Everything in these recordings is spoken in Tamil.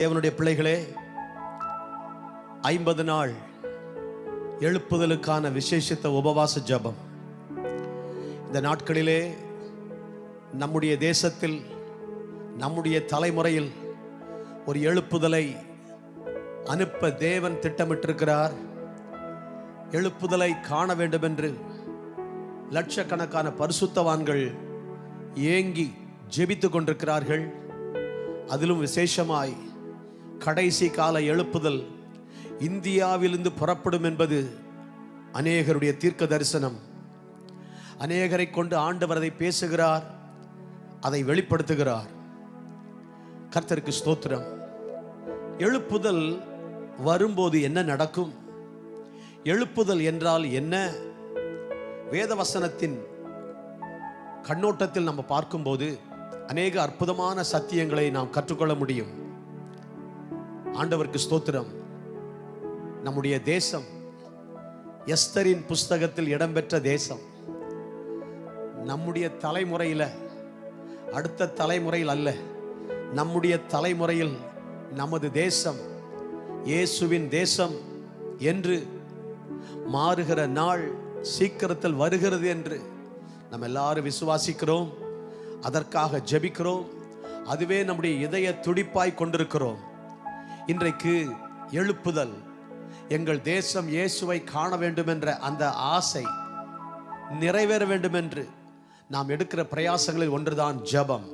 தேவனுடைய பிள்ளைகளே, 50 நாள் எழுப்புதலுக்கான விசேஷித்த உபவாச ஜெபம் இந்த நாட்களிலே நம்முடைய தேசத்தில், நம்முடைய தலைமுறையில் ஒரு எழுப்புதலை அனுப்ப தேவன் திட்டமிட்டிருக்கிறார். எழுப்புதலை காண வேண்டும் என்று லட்சக்கணக்கான பரிசுத்தவான்கள் ஏங்கி ஜெபித்துக் கொண்டிருக்கிறார்கள். அதிலும் விசேஷமாய் கடைசி கால எழுப்புதல் இந்தியாவிலிருந்து புறப்படும் என்பது அநேகருடைய தீர்க்க தரிசனம். அநேகரை கொண்டு ஆண்டவர் அதை பேசுகிறார், அதை வெளிப்படுத்துகிறார். கர்த்தருக்கு ஸ்தோத்திரம். எழுப்புதல் வரும்போது என்ன நடக்கும்? எழுப்புதல் என்றால் என்ன? வேதவசனத்தின் கண்ணோட்டத்தில் நம்ம பார்க்கும்போது அநேக அற்புதமான சத்தியங்களை நாம் கற்றுக்கொள்ள முடியும். ஆண்டவருக்கு ஸ்தோத்திரம். நம்முடைய தேசம் எஸ்தரின் புஸ்தகத்தில் இடம்பெற்ற தேசம். நம்முடைய தலைமுறையில், அடுத்த தலைமுறையில் அல்ல, நம்முடைய தலைமுறையில் நமது தேசம் இயேசுவின் தேசம் என்று மாறுகிற நாள் சீக்கிரத்தில் வருகிறது என்று நம்ம எல்லாரும் விசுவாசிக்கிறோம். அதற்காக ஜெபிக்கிறோம். அதுவே நம்முடைய இதய துடிப்பாய் கொண்டிருக்கிறோம். இன்றைக்கு எழுப்புதல், எங்கள் தேசம் இயேசுவை காண வேண்டும் என்ற அந்த ஆசை நிறைவேற வேண்டும் என்று நாம் எடுக்கிற பிரயாசங்களில் ஒன்றுதான் ஜெபம்.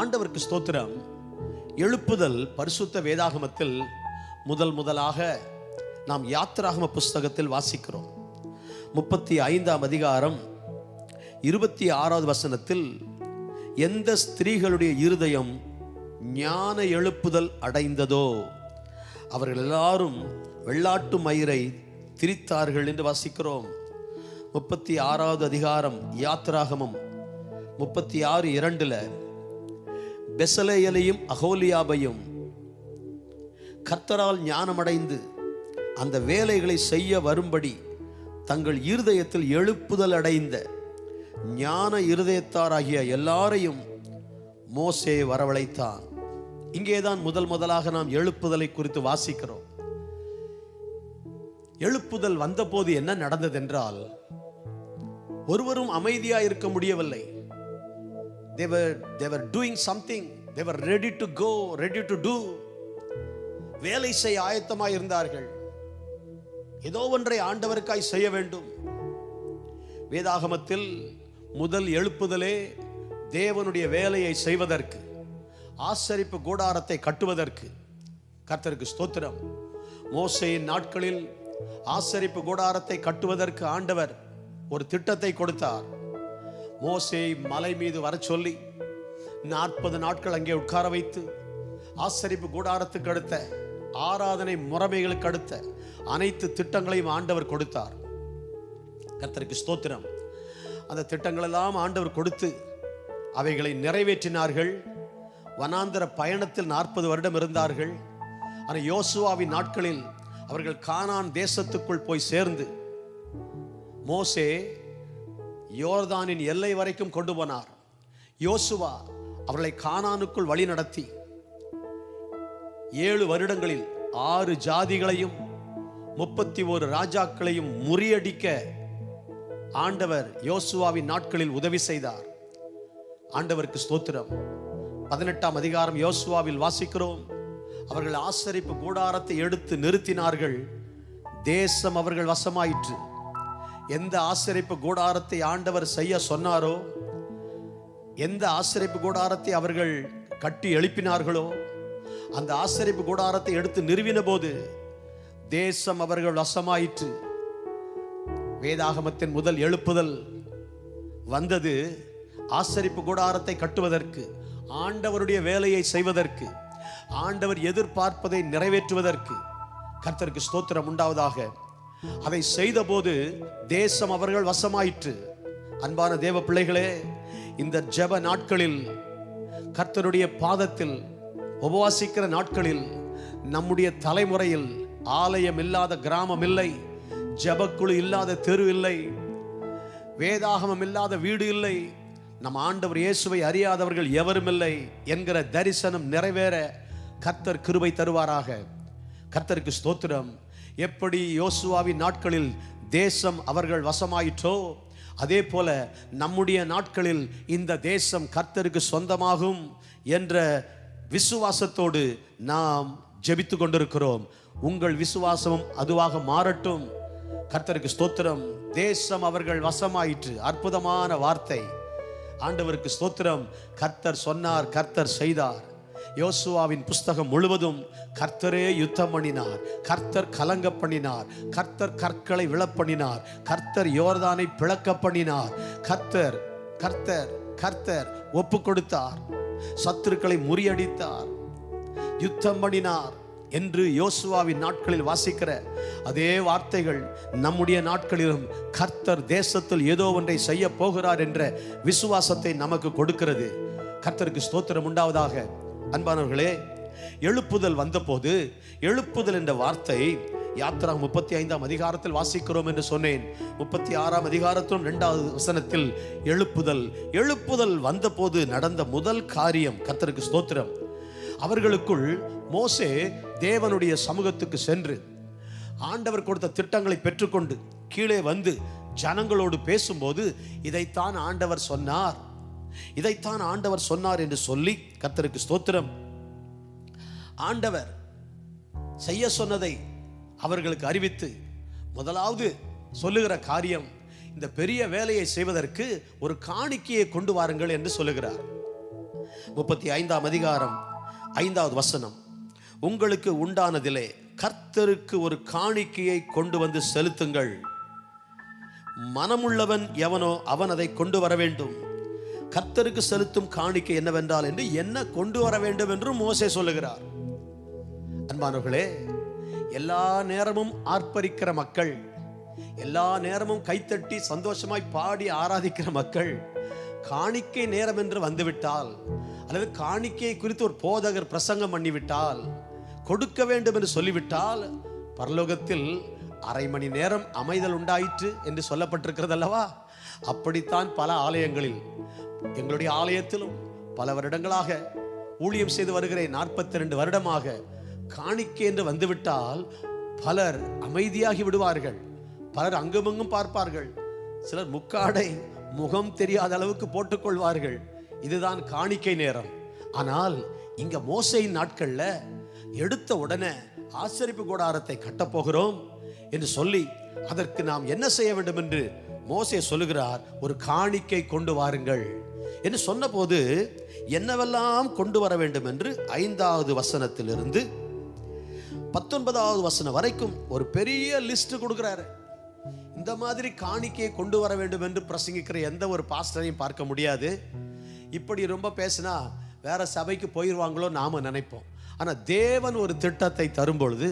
ஆண்டவருக்கு ஸ்தோத்திரம். எழுப்புதல் பரிசுத்த வேதாகமத்தில் முதலாக நாம் யாத்திராகம புஸ்தகத்தில் வாசிக்கிறோம். 35ஆம் அதிகாரம் 26வது வசனத்தில், எந்த ஸ்திரீகளுடைய இருதயம் ஞான எழுப்புதல் அடைந்ததோ அவர்கள் எல்லாரும் வெள்ளாட்டு மயிரை திரித்தார்கள் என்று வாசிக்கிறோம். 36வது அதிகாரம் யாத்திராகமம் 36:2 பெசலேயலையும் அகோலியாபையும் கர்த்தரால் ஞானமடைந்து அந்த வேலைகளை செய்ய வரும்படி தங்கள் இருதயத்தில் எழுப்புதல் அடைந்த ஞான இருதயத்தாராகிய எல்லாரையும் மோசே வரவழைத்தான். இங்கேதான் முதலாக நாம் எழுப்புதலை குறித்து வாசிக்கிறோம். எழுப்புதல் வந்தபோது என்ன நடந்தது என்றால், ஒருவரும் அமைதியாக இருக்க முடியவில்லை. they were doing something. they were ready to go, ready to do. வேலை செய்ய ஆயத்தமாய் இருந்தார்கள். ஏதோ ஒன்றை ஆண்டவருக்காய் செய்ய வேண்டும். வேதாகமத்தில் முதல் எழுப்புதலே தேவனுடைய வேலையை செய்வதற்கு, ஆசரிப்பு கூடாரத்தை கட்டுவதற்கு. கர்த்தருக்கு ஸ்தோத்திரம். மோசேயின் நாட்களில் ஆசரிப்பு கூடாரத்தை கட்டுவதற்கு ஆண்டவர் ஒரு திட்டத்தை கொடுத்தார். மோசேயை மலை மீது வர சொல்லி 40 நாட்கள் அங்கே உட்கார வைத்து ஆசரிப்பு கூடாரத்துக்கு அடுத்த ஆராதனை முறைமைகளுக்கு அடுத்த அனைத்து திட்டங்களையும் ஆண்டவர் கொடுத்தார். கர்த்தருக்கு ஸ்தோத்திரம். அந்த திட்டங்களெல்லாம் ஆண்டவர் கொடுத்து அவைகளை நிறைவேற்றினார்கள். வனாந்தர பயணத்தில் 40 வருடம் இருந்தார்கள். ஆனால் யோசுவாவின் நாட்களில் அவர்கள் கானான் தேசத்துக்குள் போய் சேர்ந்து மோசே யோர்தானின் எல்லை வரைக்கும் கொண்டு போனார். யோசுவா அவர்களை கானானுக்குள் வழி நடத்தி 7 வருடங்களில் 6 ஜாதிகளையும் 31 ராஜாக்களையும் முறியடிக்க ஆண்டவர் யோசுவாவின் நாட்களில் உதவி செய்தார். ஆண்டவருக்கு ஸ்தோத்திரம். 18ஆம் அதிகாரம் யோசுவாவில் வாசிக்கிறோம். அவர்கள் ஆசரிப்பு கூடாரத்தை எடுத்து நிறுத்தினார்கள். தேசம் அவர்கள் வசமாயிற்று. எந்த ஆசரிப்பு கூடாரத்தை ஆண்டவர் செய்ய சொன்னாரோ, எந்த ஆசரிப்பு கூடாரத்தை அவர்கள் கட்டி எழுப்பினார்களோ, அந்த ஆசரிப்பு கூடாரத்தை எடுத்து நிறுவின போது தேசம் அவர்கள் வசமாயிற்று. வேதாகமத்தின் முதல் எழுப்புதல் வந்தது ஆசரிப்பு கூடாரத்தை கட்டுவதற்கு, ஆண்டவருடைய வேலையை செய்வதற்கு, ஆண்டவர் எதிர்பார்ப்பதை நிறைவேற்றுவதற்கு. கர்த்தருக்கு ஸ்தோத்திரம் உண்டாவதாக. அதை செய்த போது தேசம் அவர்கள் வசமாயிற்று. அன்பான தேவ பிள்ளைகளே, இந்த ஜெப நாட்களில், கர்த்தருடைய பாதத்தில் உபவாசிக்கிற நாட்களில், நம்முடைய தலைமுறையில் ஆலயம் இல்லாத கிராமம் இல்லை, ஜெபக்குழு இல்லாத தெரு இல்லை, வேதாகமம் இல்லாத வீடு இல்லை, நம் ஆண்டவர் இயேசுவை அறியாதவர்கள் எவரும் இல்லை என்கிற தரிசனம் நிறைவேற கர்த்தர் கிருபை தருவாராக. கர்த்தருக்கு ஸ்தோத்திரம். எப்படி யோசுவாவின் நாட்களில் தேசம் அவர்கள் வசமாயிற்றோ, அதே போல நம்முடைய நாட்களில் இந்த தேசம் கர்த்தருக்கு சொந்தமாகும் என்ற விசுவாசத்தோடு நாம் ஜெபித்து கொண்டிருக்கிறோம். உங்கள் விசுவாசமும் அதுவாக மாறட்டும். கர்த்தருக்கு ஸ்தோத்திரம். தேசம் அவர்கள் வசமாயிற்று. அற்புதமான வார்த்தை. ஆண்டவருக்கு ஸ்தோத்திரம். கர்த்தர் சொன்னார், கர்த்தர் செய்தார். யோசுவாவின் புஸ்தகம் முழுவதும் கர்த்தரே யுத்தம் பண்ணினார், கர்த்தர் கலங்க பண்ணினார், கர்த்தர் கற்களை விழப்பண்ணினார், கர்த்தர் யோர்தானை பிளக்க பண்ணினார், கர்த்தர் கர்த்தர் கர்த்தர் ஒப்பு கொடுத்தார், சத்துருக்களை முறியடித்தார், யுத்தம் பண்ணினார் என்று யோசுவாவின் நாட்களில் வாசிக்கிற அதே வார்த்தைகள் நம்முடைய நாட்களிலும் கர்த்தர் தேசத்தில் ஏதோ ஒன்றை செய்ய போகிறார் என்ற விசுவாசத்தை நமக்கு கொடுக்கிறது. கர்த்தருக்கு ஸ்தோத்திரம் உண்டாவதாக. அன்பானவர்களே, எழுப்புதல் வந்தபோது, எழுப்புதல் என்ற வார்த்தை யாத்ரா 35ஆம் அதிகாரத்தில் வாசிக்கிறோம் என்று சொன்னேன். 36ஆம் அதிகாரத்திலும் 2வது வசனத்தில் எழுப்புதல். எழுப்புதல் வந்தபோது நடந்த முதல் காரியம், கர்த்தருக்கு ஸ்தோத்திரம், அவர்களுக்குள் மோசே தேவனுடைய சமூகத்துக்கு சென்று ஆண்டவர் கொடுத்த திட்டங்களை பெற்றுக்கொண்டு கீழே வந்து ஜனங்களோடு பேசும்போது இதைத்தான் ஆண்டவர் சொன்னார், இதைத்தான் ஆண்டவர் சொன்னார் என்று சொல்லி, கர்த்தருக்கு ஸ்தோத்திரம், ஆண்டவர் செய்ய சொன்னதை அவர்களுக்கு அறிவித்து முதலாவது சொல்லுகிற காரியம், இந்த பெரிய வேலையை செய்வதற்கு ஒரு காணிக்கையை கொண்டு வாருங்கள் என்று சொல்லுகிறார். 35ஆம் அதிகாரம் 5வது வசனம், உங்களுக்கு உண்டானதிலே கர்த்தருக்கு ஒரு காணிக்கையை கொண்டு வந்து செலுத்துங்கள், மனமுள்ளவன் எவனோ அவன் அதை கொண்டு வர வேண்டும். கர்த்தருக்கு செலுத்தும் காணிக்கை என்னவென்றால் என்று என்ன கொண்டு வர வேண்டும் என்று மோசே சொல்லுகிறார். அன்பானவர்களே, எல்லா நேரமும் ஆர்ப்பரிக்கிற மக்கள், எல்லா நேரமும் கைத்தட்டி சந்தோஷமாய் பாடி ஆராதிக்கிற மக்கள், காணிக்கை நேரம் என்று வந்துவிட்டால், அல்லது காணிக்கை குறித்து ஒரு போதகர் பிரசங்கம் பண்ணிவிட்டால், கொடுக்க வேண்டும் என்று சொல்லிவிட்டால், பரலோகத்தில் அரை மணி நேரம் அமைதல் உண்டாயிற்று என்று சொல்லப்பட்டிருக்கிறது அல்லவா? அப்படித்தான் பல ஆலயங்களில், எங்களுடைய ஆலயத்திலும் பல வருடங்களாக ஊழியம் செய்து வருகிறேன். 42 வருடமாக காணிக்கை என்று வந்துவிட்டால் பலர் அமைதியாகி விடுவார்கள். பலர் அங்குமங்கும் பார்ப்பார்கள். சிலர் முக்காடை முகம் தெரியாத அளவுக்கு போட்டுக்கொள்வார்கள். இதுதான் காணிக்கை நேரம். ஆனால் இங்க மோசேயின் நாட்கள்ல எடுத்த உடனே ஆசரிப்பு கூடாரத்தை கட்டப்போகிறோம் என்று சொல்லி அதற்கு நாம் என்ன செய்ய வேண்டும் என்று மோசே சொல்லுகிறார். ஒரு காணிக்கை கொண்டு வாருங்கள் என்று சொன்னபோது என்னவெல்லாம் கொண்டு வர வேண்டும் என்று 5வது வசனத்திலிருந்து 19வது வசனம் வரைக்கும் ஒரு பெரிய லிஸ்ட் கொடுக்கிறாரு. இந்த மாதிரி காணிக்கையை கொண்டு வர வேண்டும் என்று பிரசங்கிக்கிற எந்த ஒரு பாஸ்டரையும் பார்க்க முடியாது. இப்படி ரொம்ப பேசினா வேற சபைக்கு போயிடுவாங்களோ நாம நினைப்போம். ஆனா தேவன் ஒரு திட்டத்தை தரும் பொழுது,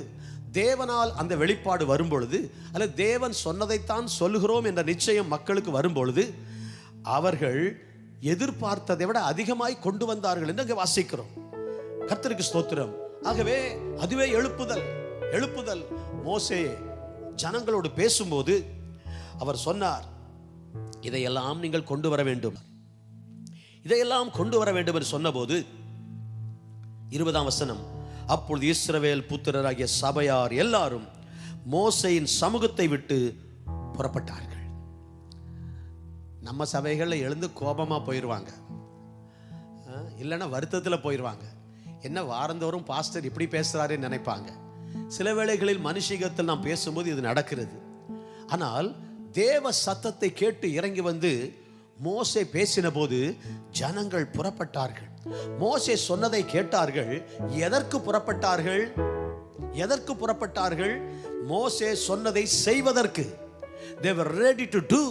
தேவனால் அந்த வெளிப்பாடு வரும் பொழுது, அல்ல தேவன் சொன்னதைத்தான் சொல்லுகிறோம் என்ற நிச்சயம் மக்களுக்கு வரும் பொழுது, அவர்கள் எதிர்பார்த்ததை விட அதிகமாய் கொண்டு வந்தார்கள் என்று வாசிக்கிறோம். கர்த்தருக்கு ஸ்தோத்திரம். ஆகவே அதுவே எழுப்புதல். எழுப்புதல். மோசே ஜனங்களோடு பேசும்போது அவர் சொன்னார், இதையெல்லாம் நீங்கள் கொண்டு வர வேண்டும், இதையெல்லாம் கொண்டு வர வேண்டும் என்று சொன்னபோது 20ஆம் வசனம், அப்பொழுது இஸ்ரவேல் புத்திரராகிய சபையார் எல்லாரும் மோசேயின் சமூகத்தை விட்டு புறப்பட்டார்கள். நம்ம சபைகளில் எழுந்து கோபமா போயிடுவாங்க, இல்லைன்னா வருத்தத்தில் போயிடுவாங்க. என்ன வாரந்தோறும் பாஸ்டர் இப்படி பேசுறாருன்னு நினைப்பாங்க. சில வேளைகளில் மனுஷிகத்தில் நாம் பேசும்போது இது நடக்கிறது. ஆனால் தேவ சத்தத்தை கேட்டு இறங்கி வந்து மோசே பேசின போது ஜனங்கள் புறப்பட்டார்கள். மோசே சொன்னதை கேட்டார்கள். எதற்கு புறப்பட்டார்கள்? எதற்கு புறப்பட்டார்கள்? மோசே சொன்னதை செய்வதற்கு. They were ready to do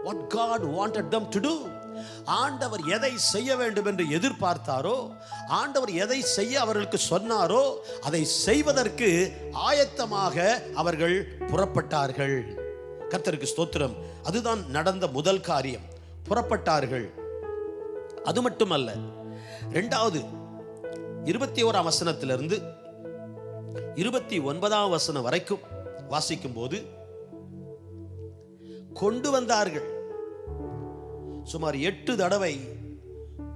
what God wanted them to do. ஆண்டவர் எதை செய்ய வேண்டும் என்று எதிர்பார்த்தாரோ, ஆண்டவர் எதை செய்ய அவர்களுக்கு சொன்னாரோ அதை செய்வதற்கு ஆயத்தமாக அவர்கள் புறப்பட்டார்கள். கர்த்தருக்கு ஸ்தோத்திரம். அதுதான் நடந்த முதல் காரியம். புறப்பட்டார்கள். அது மட்டுமல்ல, 2வது 21ஆம் வசனத்திலிருந்து 29ஆம் வசனம் வரைக்கும் வாசிக்கும் போது, கொண்டு வந்தார்கள், சுமார் 8 தடவை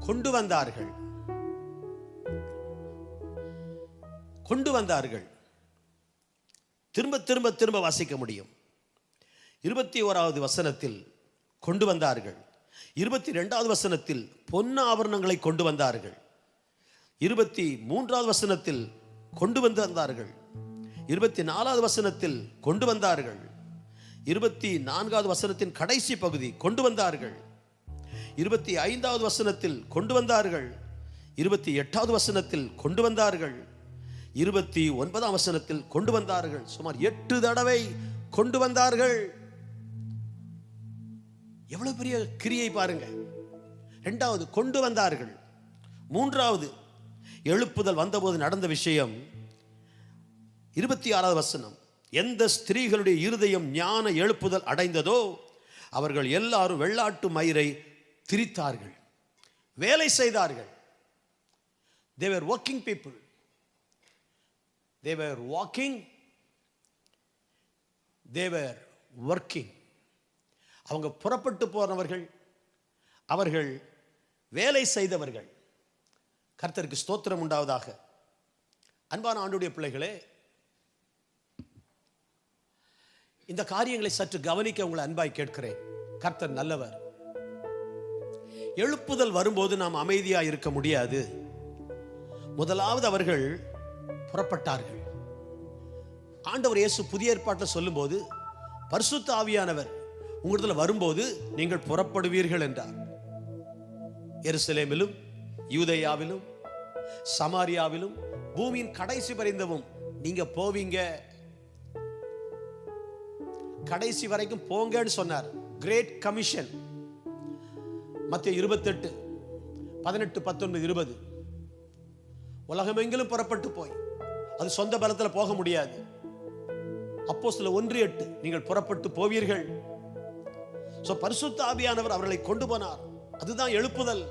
கொண்டு வந்தார்கள். திரும்ப திரும்ப திரும்ப வாசிக்க முடியும். 21வது வசனத்தில் கொண்டு வந்தார்கள். 22வது வசனத்தில் பொன் ஆபரணங்களை கொண்டு வந்தார்கள். 23வது வசனத்தில் கொண்டு வந்தார்கள். 24வது வசனத்தில் கொண்டு வந்தார்கள். 24வது வசனத்தின் கடைசி பகுதி கொண்டு வந்தார்கள். 25வது வசனத்தில் கொண்டு வந்தார்கள். 28வது வசனத்தில் கொண்டு வந்தார்கள். 29ஆம் வசனத்தில் கொண்டு வந்தார்கள். சுமார் 8 தடவை கொண்டு வந்தார்கள். எவ்வளவு பெரிய கிரியை பாருங்க. 2வது கொண்டு வந்தார்கள். 3வது எழுப்புதல் வந்தபோது நடந்த விஷயம் 26வது வசனம். எந்த ஸ்திரீகளுடைய இருதயம் ஞான எழுப்புதல் அடைந்ததோ அவர்கள் எல்லாரும் வெள்ளாட்டு மயிரை திரித்தார்கள், வேலை செய்தார்கள். They were working people. They were walking. They were working. அவங்க புறப்பட்டு போனவர்கள், அவர்கள் வேலை செய்தவர்கள். கர்த்தருக்கு ஸ்தோத்திரம் உண்டாவதாக. அன்பான ஆண்டவருடைய பிள்ளைகளே, இந்த காரியங்களை சற்று கவனிக்க உங்களை அன்பாய் கேட்கிறேன். கர்த்தர் நல்லவர். எழுப்புதல் வரும்போது நாம் அமைதியாக இருக்க முடியாது. முதலாவது அவர்கள் புறப்பட்டார்கள். ஆண்டவர் இயேசு புதிய ஏற்பாட்டில் சொல்லும்போது பரிசுத்த ஆவியானவர் உங்களிடத்தில் வரும்போது நீங்கள் புறப்படுவீர்கள் என்றார். எருசலேமிலும் யூதேயாவிலும் சமாரியாவிலும் பூமியின் கடைசி பரிந்தவும் நீங்க போவீங்க, கடைசி வரைக்கும் போங்கன்னு சொன்னார். Great commission. மத்தேயு 28 18 19 20. உலகமெங்கிலும் புறப்பட்டு போய், அது சொந்த பலத்தில் போக முடியாது. அப்போஸ்தலர் 1:8 நீங்கள் புறப்பட்டு போவீர்கள். பரிசுத்த ஆவியானவர் அவர்களை கொண்டு போனார். அதுதான் எழுப்புதல்.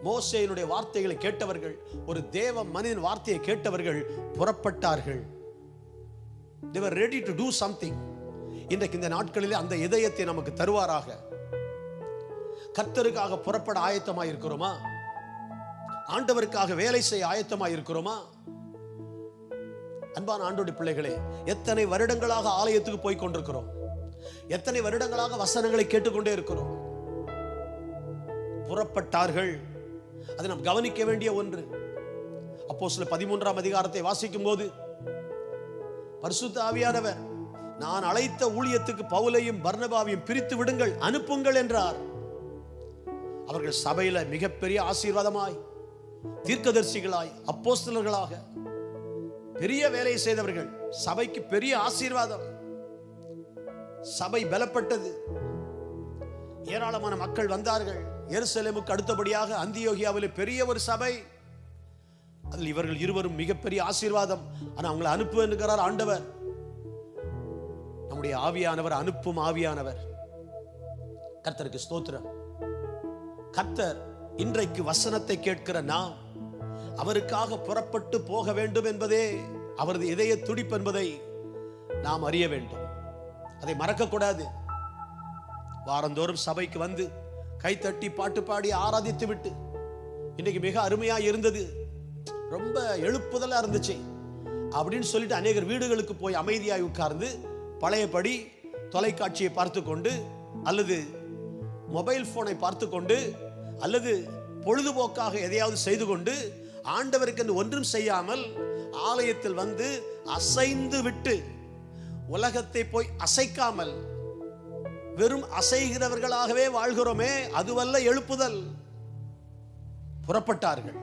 மோசேயினுடைய வார்த்தைகளை கேட்டவர்கள், ஒரு தேவ மனிதன் வார்த்தையை கேட்டவர்கள் புறப்பட்டார்கள். They were ready to do something. இன்றைக்கு இந்த நாட்களிலே அந்த இதயத்தை நமக்கு தருவாராக. கர்த்தருக்காக புறப்பட ஆயத்தமாய் இருக்கிறோமா? ஆண்டவருக்காக வேலை செய்ய ஆயத்தமாய் இருக்கிறோமா? அன்பான ஆண்டவருடைய பிள்ளைகளே, எத்தனை வருடங்களாக ஆலயத்துக்கு போய் கொண்டிருக்கிறோம், எத்தனை வருடங்களாக வசனங்களை கேட்டுக்கொண்டே இருக்கிறோம். புறப்பட்டார்கள். அது நாம் கவனிக்க வேண்டிய ஒன்று. அப்போஸ்தலர் 13ஆம் அதிகாரத்தை வாசிக்கும் போது பரிசுத்த ஆவியானவர், நான் அழைத்த ஊழியத்துக்கு பவுலையும் பர்னபாவையும் பிரித்து விடுங்கள், அனுப்புங்கள் என்றார். அவர்கள் சபையில மிகப்பெரிய ஆசீர்வாதமாய், தீர்க்கதரிசிகளாய், அப்போஸ்தலர்களாக பெரிய வேலையை செய்தவர்கள். சபைக்கு பெரிய ஆசீர்வாதம். சபை பலப்பட்டது. ஏராளமான மக்கள் வந்தார்கள். எருசலேமுக்கு அடுத்தபடியாக அந்தியோகியாவில் பெரிய ஒரு சபை. அதில் இவர்கள் இருவரும் மிகப்பெரிய ஆசீர்வாதம். ஆனால் அவங்களை அனுப்பு என்கிறார் ஆண்டவர். நம்முடைய ஆவியானவர் அனுப்பும் ஆவியானவர். கர்த்தருக்கு ஸ்தோத்திரம். கர்த்தர் இன்றைக்கு வசனத்தை கேட்கிற நாம் அவருக்காக புறப்பட்டு போக வேண்டும் என்பதே அவரது இதய துடிப்பு என்பதை நாம் அறிய வேண்டும். அதை மறக்கக்கூடாது. வாரந்தோறும் சபைக்கு வந்து கைத்தட்டி பாட்டு பாடி ஆராதித்து விட்டு இன்னைக்கு மிக அருமையா இருந்தது, ரொம்ப எழுப்புதலா இருந்துச்சு அப்படின்னு சொல்லிட்டு அநேகர் வீடுகளுக்கு போய் அமைதியாய் உட்கார்ந்து பழையபடி தொலைக்காட்சியை பார்த்து கொண்டு அல்லது மொபைல் போனை பார்த்து கொண்டு அல்லது பொழுதுபோக்காக எதையாவது செய்து கொண்டு ஆண்டவருக்கு என்று ஒன்றும் செய்யாமல் ஆலயத்தில் வந்து அசைந்து விட்டு உலகத்தை போய் அசைக்காமல் வெறும் அசைகிறவர்களாகவே வாழ்கிறோமே, அதுவல்ல எழுப்புதல். புறப்பட்டார்கள்,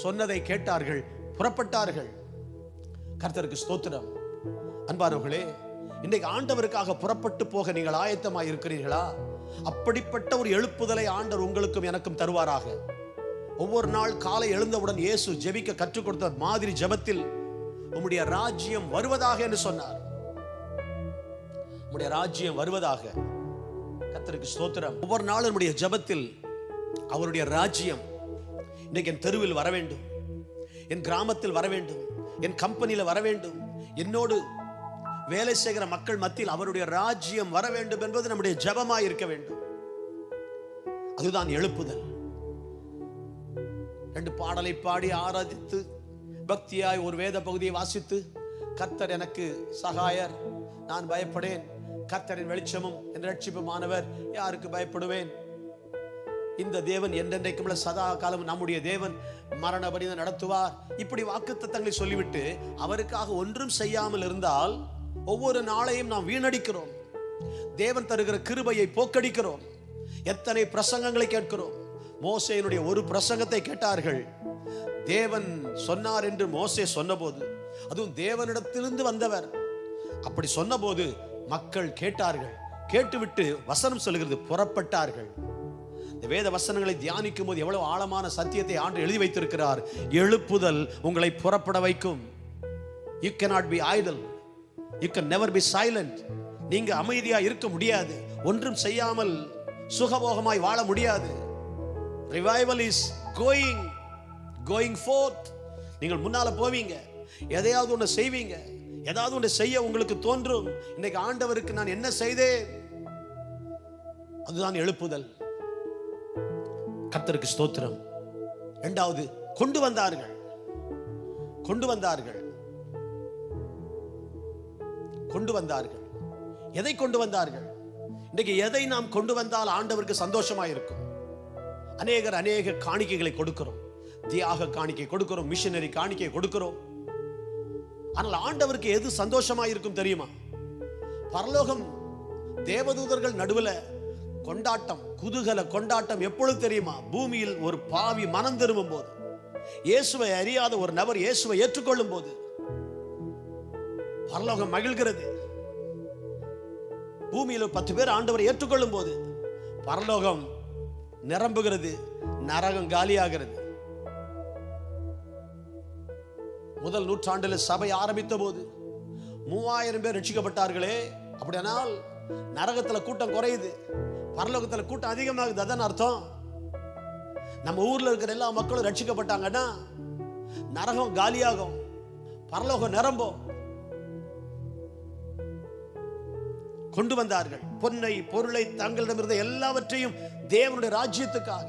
சொன்னதை கேட்டார்கள், புறப்பட்டார்கள். கர்த்தருக்கு ஸ்தோத்திரம். அன்பானவர்களே, இன்றைக்கு ஆண்டவருக்காக புறப்பட்டு போக நீங்கள் ஆயத்தமாக இருக்கிறீர்களா? அப்படிப்பட்ட ஒரு எழுப்புதலை ஆண்டவர் உங்களுக்கும் எனக்கும் தருவாராக. ஒவ்வொரு நாள் காலை எழுந்தவுடன் இயேசு ஜெபிக்க கற்றுக் கொடுத்த மாதிரி ஜெபத்தில் உம்முடைய ராஜ்யம் வருவதாக என்று சொன்னார். உம்முடைய ராஜ்யம் வருவதாக. கர்த்தருக்கு ஸ்தோத்திரம். ஒவ்வொரு நாளும் நம்முடைய ஜெபத்தில் அவருடைய ராஜ்யம் இன்னைக்கு என் தெருவில் வர வேண்டும், என் கிராமத்தில் வர வேண்டும், என் கம்பெனியில் வர வேண்டும், என்னோடு வேலை செய்கிற மக்கள் மத்தியில் அவருடைய ராஜ்யம் வர வேண்டும் என்பது நம்முடைய ஜெபமாய் இருக்க வேண்டும். அதுதான் எழுப்புதல். 2 பாடலை பாடி ஆராதித்து பக்தியாய் ஒரு வேத பகுதியை வாசித்து, கர்த்தர் எனக்கு சகாயர், நான் பயப்படேன், கர்த்தரின் வெளிச்சமும் என் ரட்சிப்புமானவர், யாருக்கு பயப்படுவேன், இந்த தேவன் என்றென்றைக்கும் சதா காலம் நம்முடைய தேவன், மரண பரிதை நடத்துவார், இப்படி வாக்குத்தத்தங்களை சொல்லிவிட்டு அவருக்காக ஒன்றும் செய்யாமல் இருந்தால் ஒவ்வொரு நாளையும் நாம் வீணடிக்கிறோம். தேவன் தருகிற கிருபையை போக்கடிக்கிறோம். எத்தனை பிரசங்கங்களை கேட்கிறோம். மோசேயினுடைய ஒரு பிரசங்கத்தை கேட்டார்கள். தேவன் சொன்னார் என்று மோசே சொன்னபோது, அதுவும் தேவனிடத்திலிருந்து வந்தவர், அப்படி சொன்னபோது மக்கள் கேட்டார்கள். கேட்டுவிட்டு வசனம் சொல்லுகிறது புறப்பட்டார்கள். இந்த வேத வசனங்களை தியானிக்கும் போது எவ்வளவு ஆழமான சத்தியத்தை ஆண்டு எழுதி வைத்திருக்கிறார். எழுப்புதல் உங்களை புறப்பட வைக்கும். You cannot be idle. You can never be silent. நீங்க அமைதியா இருக்க முடியாது. ஒன்றும் செய்யாமல் சுகபோகமாய் வாழ முடியாது. Revival is going forth. நீங்கள் முன்னால போவீங்க, எதையாவது ஒன்று செய்வீங்க, ஏதாவது ஒன்று செய்ய உங்களுக்கு தோன்றும். இன்னைக்கு ஆண்டவருக்கு நான் என்ன செய்தேன், அதுதான் எழுப்புதல். கர்த்தருக்கு ஸ்தோத்திரம். 2வது, கொண்டு வந்தார்கள். எதை கொண்டு வந்தார்கள்? இன்னைக்கு எதை நாம் கொண்டு வந்தால் ஆண்டவருக்கு சந்தோஷமாயிருக்கும்? அநேக காணிக்கைகளை கொடுக்கிறோம், தியாக காணிக்கை கொடுக்கிறோம், மிஷனரி காணிக்கை கொடுக்கிறோம். ஆனால் ஆண்டவருக்கு எது சந்தோஷமாயிருக்கும் தெரியுமா? பரலோகம் தேவதூதர்கள் நடுவில் கொண்டாட்டம், குதூகல கொண்டாட்டம் எப்பொழுது தெரியுமா? பூமியில் ஒரு பாவி மனம் திரும்பும் போது, இயேசுவை அறியாத ஒரு நபர் இயேசுவை ஏற்றுக்கொள்ளும் போது பரலோகம் மகிழ்கிறது. பூமியில் 10 பேர் ஆண்டவரை ஏற்றுக்கொள்ளும் போது பரலோகம் நிரம்புகிறது, நரகம் காலியாகிறது. முதல் நூற்றாண்டில் சபை ஆரம்பித்த போது 3000 பேர் ரட்சிக்கப்பட்டார்களே. அப்படியானால் நரகத்துல கூட்டம் குறையுது, பரலோகத்துல கூட்டம் அதிகமாகுது. அதான் அர்த்தம். நம்ம ஊர்ல இருக்கிற எல்லா மக்களும் ரட்சிக்கப்பட்டாங்கன்னா நரகம் காலியாகும், பரலோகம் நிரம்பும். கொண்டு வந்தார்கள் பொன்னை பொருளை, தங்களிடமிருந்த எல்லாவற்றையும் தேவனுடைய ராஜ்யத்துக்காக.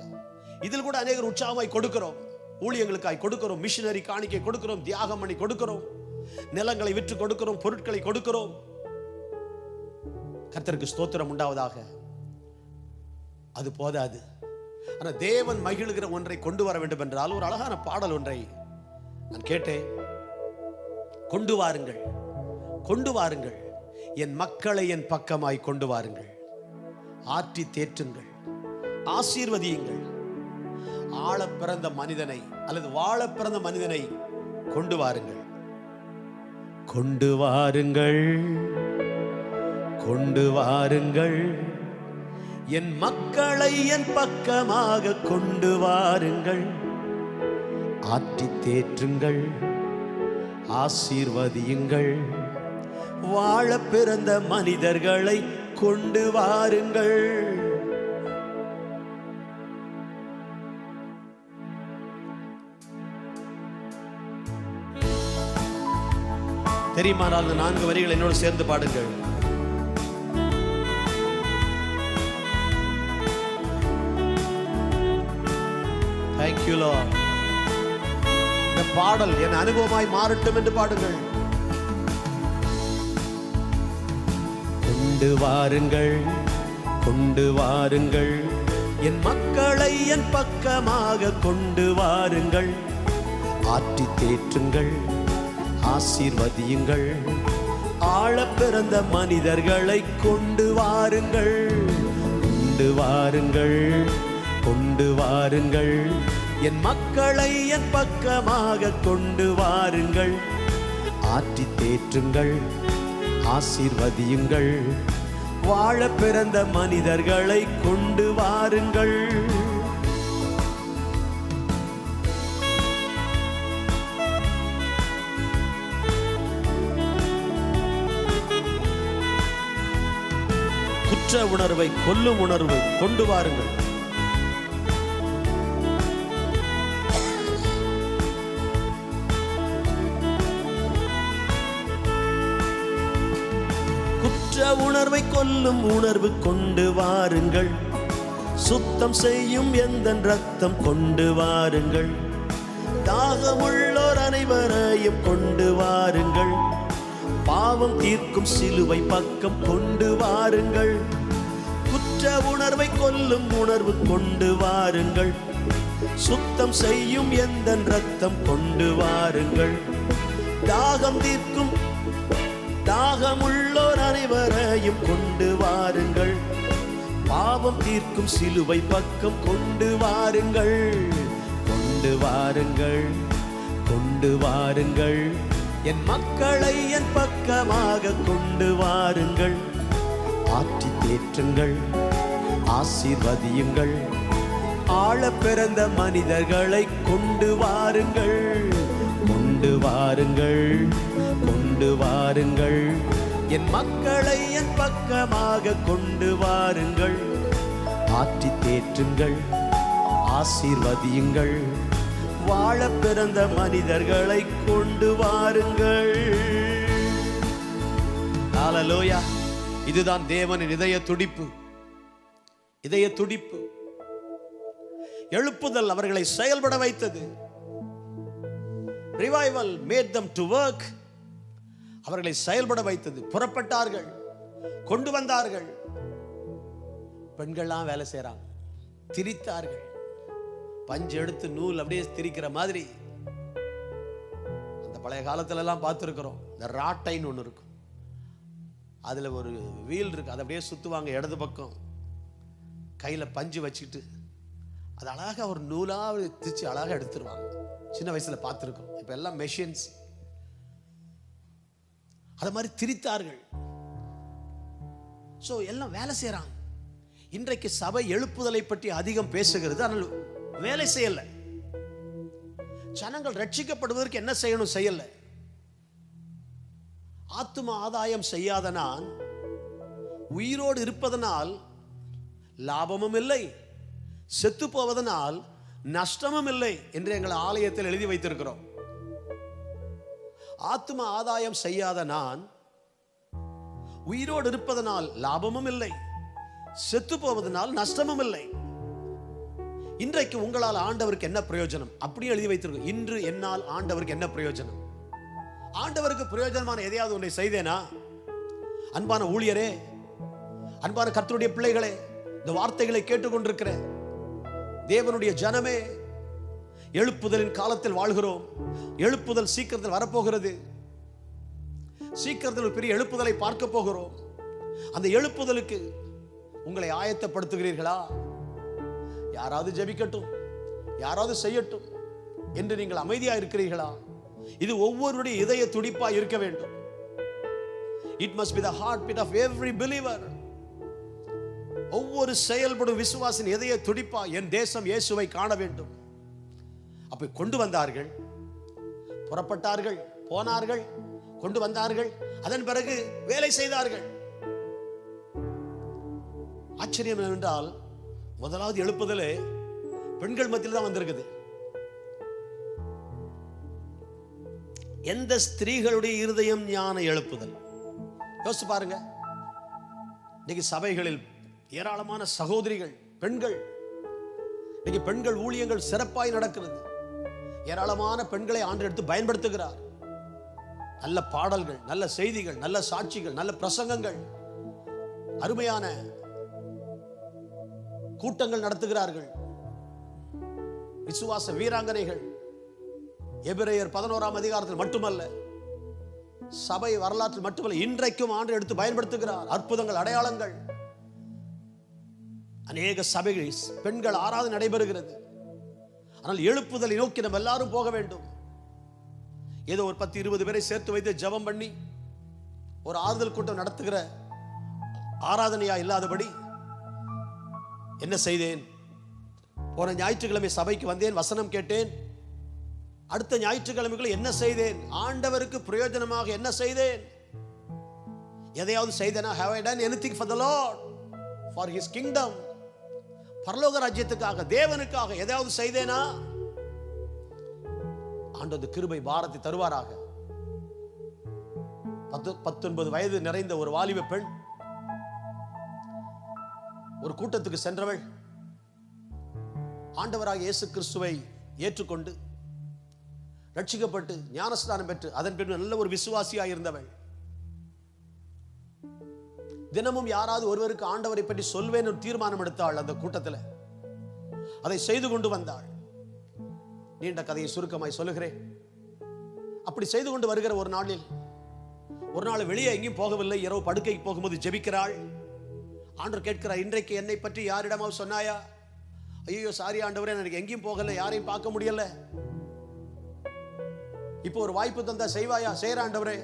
இதில் கூட அநேகர் உற்சாகமாய் கொடுக்கிறோம், ஊழியங்களுக்காய் கொடுக்கிறோம், மிஷனரி காணிக்கை கொடுக்கிறோம், தியாகம் பண்ணி கொடுக்கிறோம், நிலங்களை விற்று கொடுக்கிறோம், பொருட்களை கொடுக்கிறோம். கர்த்தருக்கு ஸ்தோத்திரம் உண்டாவதாக. அது போதாது. ஆனால் தேவன் மகிழ்கிற ஒன்றை கொண்டு வர வேண்டும் என்றால் ஒரு அழகான பாடல் ஒன்றை நான் கேட்டேன். கொண்டு வாருங்கள், கொண்டு வாருங்கள், என் மக்களை என் பக்கமாய் கொண்டு வாருங்கள், ஆற்றி தேற்றுங்கள், ஆசீர்வதியுங்கள். ஆள பிறந்த மனிதனை அல்லது வாழ பிறந்த மனிதனை கொண்டு வாருங்கள். கொண்டு வாருங்கள், கொண்டு வாருங்கள், என் மக்களை என் பக்கமாக கொண்டு வாருங்கள், ஆற்றி தேற்றுங்கள், ஆசீர்வதியுங்கள், வாழ பிறந்த மனிதர்களை கொண்டு வாருங்கள். தெரியுமானால் அந்த 4 வரிகள் என்னோடு சேர்ந்து பாடுங்கள். Thank you Lord. இந்த பாடல் என் அனுபவமாய் மாறட்டும் என்று பாடுங்கள். கொண்டு வாருங்கள், கொண்டு வாருங்கள், என் மக்களை என் பக்கமாக கொண்டு வாருங்கள், ஆற்றி தேற்றுங்கள், ஆசீர்வதியுங்கள், ஆழ பிறந்த மனிதர்களை கொண்டு வாருங்கள். கொண்டு வாருங்கள், கொண்டு வாருங்கள், என் மக்களை என் பக்கமாக கொண்டு வாருங்கள், ஆற்றி தேற்றுங்கள், ஆசீர்வதியுங்கள், வாழ பிறந்த மனிதர்களை கொண்டு வாருங்கள். குற்ற உணர்வை, கொல்லும் உணர்வை கொண்டு வாருங்கள். குற்ற உணர்வை கொல்லும் உணர்வு கொண்டு வாருங்கள், சுத்தம் செய்யும் எந்தன் ரத்தம் கொண்டு வாருங்கள். தாகமுள்ளோர் அனைவரையும் கொண்டு வாருங்கள். பாவம் தீர்க்கும் சிலுவை பக்கம் கொண்டு வாருங்கள். குற்ற உணர்வை கொல்லும் உணர்வு கொண்டு வாருங்கள். சுத்தம் செய்யும் எந்தன் ரத்தம் கொண்டு வாருங்கள். தாகம் தீர்க்கும் தாகமுள்ளோர் அனைவரையும் கொண்டு வாருங்கள். பாவம் தீர்க்கும் சிலுவை பக்கம் கொண்டு வாருங்கள். கொண்டு வாருங்கள், கொண்டு வாருங்கள். என் மக்களை என் பக்கமாக கொண்டு வாருங்கள். ஆற்றி தேற்றுங்கள், ஆசீர்வதியுங்கள். ஆழ பிறந்த மனிதர்களை கொண்டு வாருங்கள். கொண்டு வாருங்கள், கொண்டு வாருங்கள். என் மக்களை என் பக்கமாக கொண்டு வாருங்கள். ஆற்றி தேற்றுங்கள், ஆசீர்வதியுங்கள். வாழ பிறந்த மனிதர்களை கொண்டு வாருங்கள். ஹல்லேலூயா. இதுதான் தேவனின் இதய துடிப்பு. இதய துடிப்பு. எழுப்புதல் அவர்களை செயல்பட வைத்தது. Revival made them to work. அவர்களை செயல்பட வைத்தது. புறப்பட்டார்கள், கொண்டு வந்தார்கள். பெண்கள்லாம் வேலை செய்றாங்க, திரித்தார்கள். பஞ்சு எடுத்து நூல் அப்படியே திரிக்கிற மாதிரி. அந்த பழைய காலத்துல எல்லாம் பார்த்துருக்கிறோம். இந்த ராட்டைன்னு ஒன்று இருக்கும், அதுல ஒரு வீல் இருக்கு, அதை அப்படியே சுத்துவாங்க இடது பக்கம். கையில பஞ்சு வச்சுக்கிட்டு அது அழகா ஒரு நூலா திரிச்சு அழகா எடுத்துருவாங்க. சின்ன வயசுல பார்த்துருக்கோம். இப்ப எல்லாம் மெஷின்ஸ். அது மாதிரி திரித்தார்கள். சோ எல்லாம் வேலை செய்யறாங்க. இன்றைக்கு சபை எழுப்புதலை பற்றி அதிகம் பேசுகிறது, ஆனால் வேலை செய்யல. ஜனங்கள் ரட்சிக்கப்படுவதற்கு என்ன செய்யணும் செய்யல. ஆத்தும ஆதாயம் செய்யாத நான் உயிரோடு இருப்பதனால் லாபமும் இல்லை, செத்து போவதனால் நஷ்டமும் இல்லை என்று எங்கள் ஆலயத்தில் எழுதி வைத்திருக்கிறோம். ஆத்தும ஆதாயம் செய்யாத நான் உயிரோடு இருப்பதனால் லாபமும் இல்லை, செத்து போவதனால் நஷ்டமும் இல்லை. இன்றைக்கு உங்களால் ஆண்டவருக்கு என்ன பிரயோஜனம் அப்படி எழுதி வைத்திருக்கோம். இன்று என்னால் ஆண்டவருக்கு என்ன பிரயோஜனம்? ஆண்டவருக்கு பிரயோஜனமான எதையாவது ஒன்றை செய்தேனா? அன்பான ஊழியரே, அன்பான கர்த்தருடைய பிள்ளைகளே, இந்த வார்த்தைகளை கேட்டுக்கொண்டிருக்கிற தேவனுடைய ஜனமே, எழுப்புதலின் காலத்தில் வாழ்கிறோம். எழுப்புதல் சீக்கிரத்தில் வரப்போகிறது. சீக்கிரத்தில் ஒரு பெரிய எழுப்புதலை பார்க்க போகிறோம். அந்த எழுப்புதலுக்கு உங்களை ஆயத்தப்படுத்துகிறீர்களா? யாராவது ஜெபிக்கட்டும், யாராவது செய்யட்டும் என்று நீங்கள் அமைதியா இருக்கிறீர்களா? இது ஒவ்வொருடைய இதய துடிப்பா இருக்க வேண்டும். It must be the heartbeat of every believer. ஒவ்வொரு செயல்படும் விசுவாசின் இதய துடிப்பா என் தேசம் இயேசுவை காண வேண்டும். அப்ப கொண்டு வந்தார்கள், புறப்பட்டார்கள், போனார்கள், கொண்டு வந்தார்கள். அதன் பிறகு வேலை செய்தார்கள். ஆச்சரியம் என்னவென்றால், முதலாவது எழுப்புதலே பெண்கள் மத்தியில் தான் வந்திருக்குது. எந்த ஸ்திரீகளுடைய இருதயம் ஞான எழுப்புதல்? யோசிச்சு பாருங்க. இன்னைக்கு சபைகளில் ஏராளமான சகோதரிகள், பெண்கள், இன்னைக்கு பெண்கள் ஊழியங்கள் சிறப்பாய் நடக்கிறது. ஏராளமான பெண்களை ஆண்டு எடுத்து பயன்படுத்துகிறார். நல்ல பாடல்கள், நல்ல செய்திகள், நல்ல சாட்சிகள், நல்ல பிரசங்கங்கள், அருமையான கூட்டங்கள் நடத்துகிறார்கள். விசுவாச வீராங்கனைகள். எபிரேயர் 11ஆம் அதிகாரத்தில் மட்டுமல்ல, சபை வரலாற்றில் மட்டுமல்ல, இன்றைக்கும் ஆண்டு எடுத்து பயன்படுத்துகிறார். அற்புதங்கள், அடையாளங்கள். அநேக சபைகள் பெண்கள் ஆராதனை நடைபெறுகிறது. ஆனால் எழுப்புதலை நோக்கி நம்ம எல்லாரும் போக வேண்டும். ஏதோ ஒரு 10-20 பேரை சேர்த்து வைத்து ஜெபம் பண்ணி ஒரு ஆறுதல் கூட்டம் நடத்துகிற ஆராதனையா இல்லாதபடி, என்ன செய்தேன்? போன ஞாயிற்றுக்கிழமை சபைக்கு வந்தேன், வசனம் கேட்டேன். அடுத்த ஞாயிற்றுக்கிழமைக்குள்ள என்ன செய்தேன்? ஆண்டவருக்கு பிரயோஜனமாக என்ன செய்தேன்? எதையாவது செய்தேனா? Have I done anything for the Lord, for His kingdom? பரலோக ராஜ்யத்துக்காக, தேவனுக்காக எதையாவது செய்தேனா? ஆண்டவர் கிருபை பாரத்தை தருவாராக. 19 வயது நிறைந்த ஒரு வாலிப பெண் ஒரு கூட்டத்துக்கு சென்றவள் ஆண்டவராக இயேசு கிறிஸ்துவை ஏற்றுக்கொண்டு ரட்சிக்கப்பட்டு ஞானஸ்நானம் பெற்று அதன் பின் நல்ல ஒரு விசுவாசியாக இருந்தவள். தினமும் யாராவது ஒருவருக்கு ஆண்டவரை பற்றி சொல்வேன் ஒரு தீர்மானம் எடுத்தாள். அந்த கூட்டத்தில் அதை செய்து கொண்டு வந்தாள். நீண்ட கதையை சுருக்கமாய் சொல்லுகிறேன். அப்படி செய்து கொண்டு வருகிற ஒரு நாள் வெளியே எங்கேயும் போகவில்லை. இரவு படுக்கைக்கு போகும்போது ஜெபிக்கிறாள். ஆண்டவர் கேட்கிறார், இன்றைக்கு என்னை பற்றி யாரிடமாவது சொன்னாயா? ஐயோ சாரி ஆண்டவரே, எனக்கு எங்கேயும் போகல, யாரையும் பார்க்க முடியல. இப்போ ஒரு வாய்ப்பு தந்தா செய்வாயா? செய்யற ஆண்டவரே.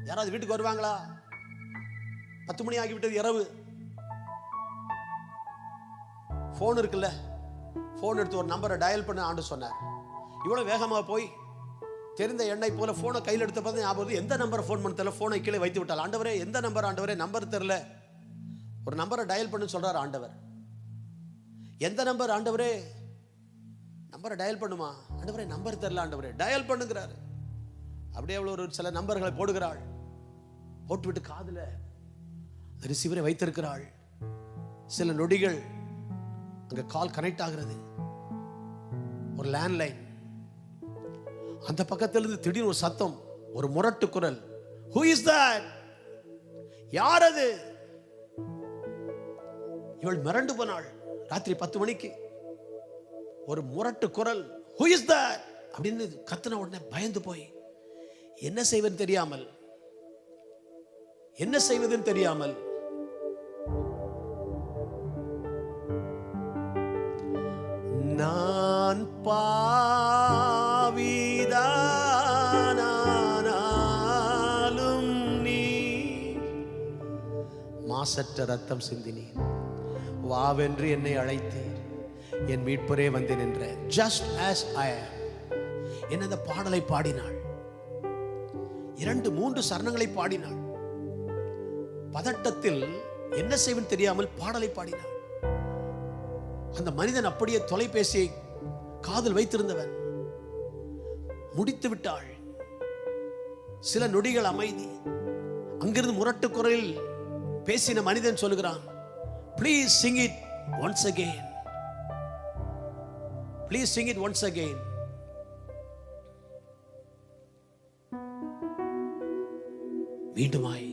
யாராவது வீட்டுக்கு வருவாங்களா? 10 மணி ஆகிவிட்டது, இரவு. போன் இருக்குல்ல, போன் எடுத்து ஒரு நம்பரை டயல் பண்ண ஆண்டு சொன்னார். இவ்வளவு வேகமா போய் தெரிந்த எண்ணெய் போல போனை கையில் எடுத்த பார்த்து ஞாபகம், எந்த நம்பரை போன் பண்ண தெரியல, போனை கீழே வைத்து விட்டால். ஆண்டவரே எந்த நம்பர் ஆண்டவரே? நம்பர் தெரியல, ஒரு நம்பரை டயல் பண்ணு சொல்றாரு ஆண்டவர். எந்த நம்பர் ஆண்டவரே? நம்பரை டயல் பண்ணுமா? ஆண்டவரே நம்பர் தெரியல ஆண்டவரே, டயல் பண்ணுங்கிறாரு. அப்படியே அவ்வளோ ஒரு சில நம்பர்களை போடுகிறாள். போட்டுவிட்டு காதுல ரிசீவரை வைத்திருக்கிறாள். சில நொடிகள் அங்க கால் கனெக்ட் ஆகிறது. ஒரு லேண்ட்லைன். அந்த பக்கத்திலிருந்து திடீர்னு ஒரு சத்தம், ஒரு முரட்டு குரல். Who is that? யார் அது? இவள் மிரண்டு போனாள். ராத்திரி 10 மணிக்கு ஒரு முரட்டு குரல், Who is that? அப்படின்னு கத்துன உடனே பயந்து போய் என்ன செய்வதுன்னு தெரியாமல் நான் பாவிதானாலும் நீ மாசற்ற ரத்தம் சிந்தினீர், வாவென்று என்னை அழைத்தீர், என் மீட்பரே வந்தேன் என்ற just as I am. என்ன இந்த பாடலை பாடினாள். 2-3 சரணங்களை பாடினாள். பதட்டத்தில் என்ன செய்வன் தெரியாமல் பாடலை பாடினாள். அந்த மனிதன் அப்படியே தொலைபேசியை காதில் வைத்திருந்தவன். முடித்து விட்டாள். சில நொடிகள் அமைதி. அங்கிருந்து முரட்டு குரலில் பேசின மனிதன் சொல்லுகிறான், Please sing it once again. Please sing it once again. மீண்டுமாய்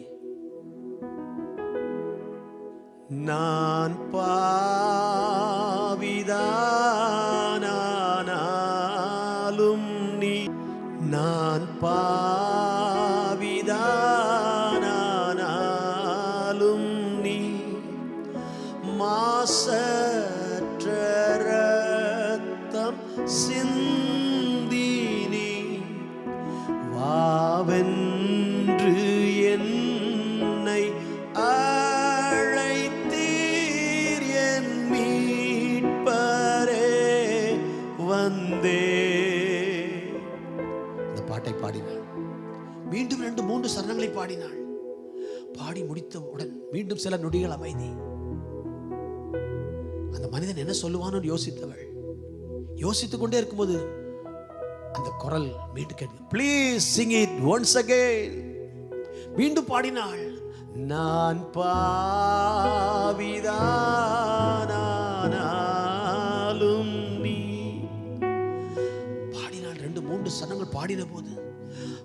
நான் பாவிதானாலும் நீ, நான் பாவிதானாலும் நீ மாசற்ற ரத்தம் சிந்தினி, வாவென்று என்னை அழைத்தீர், என் மீட்பரே வந்தே. இந்த பாட்டை பாடினாள். மீண்டும் 2-3 சரணங்களை பாடினாள். பாடி முடித்தவுடன் மீண்டும் சில நொடிகள் அமைதி. அந்த மனிதன் என்ன சொல்லுவான்னு யோசித்தவள். யோசித்துக் கொண்டே இருக்கும்போது அந்த குரல் மீண்டும் கேட்டு, Please sing it once again. மீண்டும் பாடினாள். நான் பாவிதானாலும் நீ. பாடினாள். 2-3 சரணங்கள் பாடின போது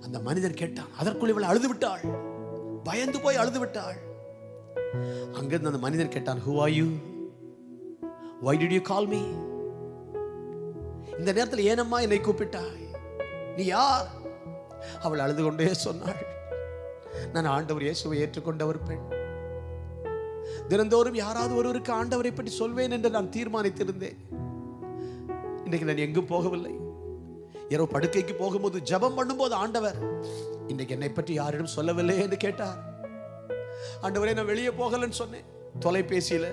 அந்த மனிதன் கேட்டான். அதற்குள் இவள் அழுது விட்டாள். பயந்து போய் அழுது விட்டாள். அங்கிருந்து அந்த மனிதன் கேட்டான், Who are you? Why did you call me? இந்த நேரத்தில் ஏனம்மா என்னை கூப்பிட்டாய்? நீ யார்? அவள் அழுது கொண்டே சொன்னாள், நான் ஆண்டவர் இயேசுவை ஏற்றுக்கொண்ட ஒரு பெண். தினந்தோறும் யாராவது ஒருவருக்கு ஆண்டவரை பற்றி சொல்வேன் என்று நான் தீர்மானித்திருந்தேன். இன்றைக்கு நான் எங்கும் போகவில்லை. இரவு படுக்கைக்கு போகும்போது ஜெபம் பண்ணும்போது ஆண்டவர் இன்றைக்கு என்னை பற்றி யாரிடம் சொல்லவில்லை என்று கேட்டார். ஆண்டவரே நான் வெளியே போகலன்னு சொன்னேன். தொலைபேசியில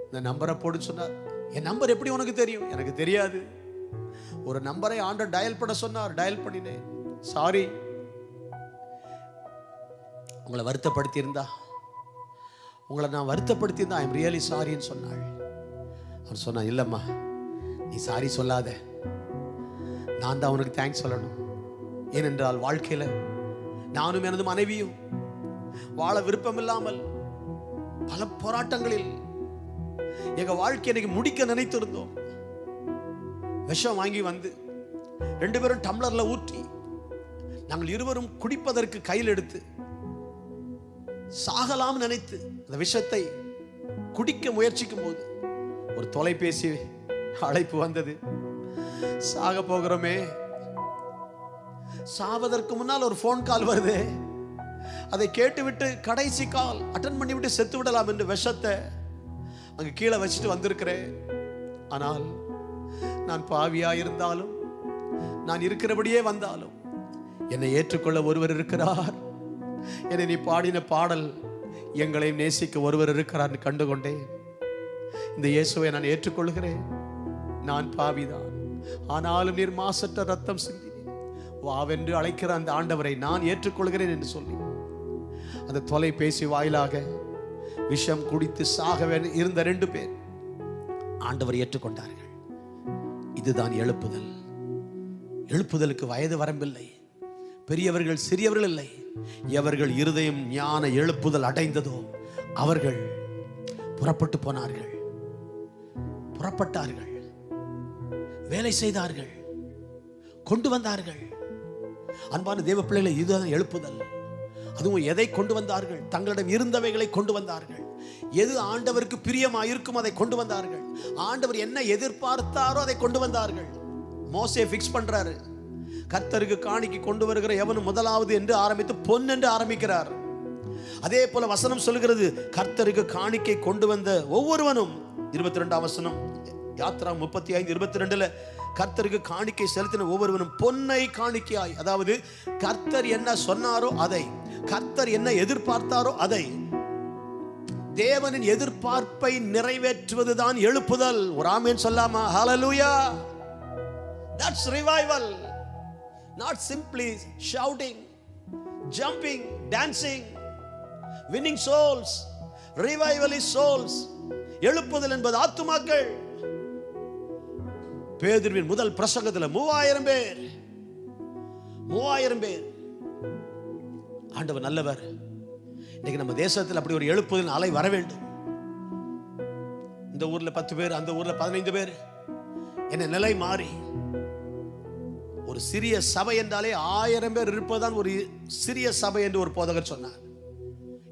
இந்த நம்பரை போடு சொன்னார். என் நம்பர் எப்படி உனக்கு தெரியும்? எனக்கு தெரியாது. ஒரு நம்பரை ஆண்டவர் டயல் பண்ண சொன்னார். டயல் பண்ணினேன். சாரி, உங்களை வருத்தப்படுத்தி இருந்தா, உங்களை நான் வருத்தப்படுத்தி இருந்தா ஐ எம் ரியலி சாரின்னு சொன்னாள். அவர் சொன்னா, இல்லம்மா நீ சாரி சொல்லாத, நான் தான் உனக்கு தேங்க்ஸ் சொல்லணும். ஏனென்றால் வாழ்க்கையில நானும் எனது மனைவியும் வாழ விருப்பம் இல்லாமல் பல போராட்டங்களில் எங்க வாழ்க்கை இன்னைக்கு முடிக்க நினைத்திருந்தோம். விஷம் வாங்கி வந்து 2 பேரும் டம்ளர்ல ஊற்றி நாங்கள் இருவரும் குடிப்பதற்கு கையில் எடுத்து சாகலாம் நினைத்து அந்த விஷத்தை குடிக்க முயற்சிக்கும் போது ஒரு தொலைபேசி அழைப்பு வந்தது. சாக போகிறோமே, சாவதற்கு முன்னால் ஒரு போன் கால் வருது, அதை கேட்டுவிட்டு கடைசி கால் அட்டன் பண்ணிவிட்டு செத்து விடலாம் என்று விஷத்தை அங்க கீழே வச்சுட்டு வந்திருக்கிறேன். ஆனால் நான் பாவியா இருந்தாலும், நான் இருக்கிறபடியே வந்தாலும் என்னை ஏற்றுக்கொள்ள ஒருவர் இருக்கிறார். என்னை நீ பாடின பாடல் எங்களையும் நேசிக்க ஒருவர் இருக்கிறார் கண்டுகொண்டேன். இந்த இயேசுவை நான் ஏற்றுக்கொள்கிறேன். நான் பாவிதான், ஆனாலும் நீர் மாசற்ற ரத்தம் சிந்தினீர், வாவென்று அழைக்கிற அந்த ஆண்டவரை நான் ஏற்றுக்கொள்கிறேன் என்று சொல்லி அந்த தொலைபேசி வாயிலாக விஷம் குடித்து சாக இருந்த 2 பேர் ஆண்டவர் ஏற்றுக்கொண்டார்கள். இதுதான் எழுப்புதல். எழுப்புதலுக்கு வயது வரம்பில்லை, பெரியவர்கள் சிறியவர்கள் இல்லை. எவர்கள் இருதயம் ஞான எழுப்புதல் அடைந்ததோ அவர்கள் புறப்பட்டு போனார்கள், புறப்பட்டார்கள், வேலை செய்தார்கள், கொண்டு வந்தார்கள். அன்பான தேவ பிள்ளைகளை, இதுதான் எழுப்புதல். அதுவும் எதை கொண்டு வந்தார்கள்? தங்களிடம் இருந்தவைகளை கொண்டு வந்தார்கள். எது ஆண்டவருக்கு பிரியமா இருக்கும் அதை கொண்டு வந்தார்கள். ஆண்டவர் என்ன எதிர்பார்த்தாரோ அதை கொண்டு வந்தார்கள். மோசே ஃபிக்ஸ் பண்றாரு, கர்த்தருக்கு காணிக்கை கொண்டு வருகிற எவனும் முதலாவது என்று ஆரம்பித்து பொன் என்று ஆரம்பிக்கிறார். அதே போல வசனம் சொல்கிறது, கர்த்தருக்கு காணிக்கை கொண்டு வந்த ஒவ்வொருவனும் 22ஆம் வசனம் யாத்ரா 35:22 கர்த்தருக்கு காணிக்கை செலுத்தின ஒவ்வொருவனும் பொன்னை காணிக்கையாய், அதாவது கர்த்தர் என்ன சொன்னாரோ அதை, கர்த்தர் என்ன எதிர்பார்த்தாரோ அதை, தேவனின் எதிர்பார்ப்பை நிறைவேற்றுவதுதான் எழுப்புதல். ஒரு ஆமென் சொல்லாமா? ஹalleluya. That's revival. Not simply shouting, jumping, dancing, winning souls. Revival is souls. எழுப்புதல் என்பது ஆத்துமாக்கள். பேதுருவின் முதல் பிரசங்கத்தில் 3000 பேர். ஆண்டவர் நல்லவர். இன்னைக்கு நம்ம தேசத்தில் அப்படி ஒரு எழுப்புதல் அலை வர வேண்டும். இந்த ஊர்ல 10 பேர், அந்த ஊர்ல 15 பேர், என்ன நிலை மாறி ஒரு சிறிய சபை என்றாலே 1000 பேர் இருப்பதுதான் ஒரு சிறிய சபை என்று ஒரு போதகர் சொன்னார்.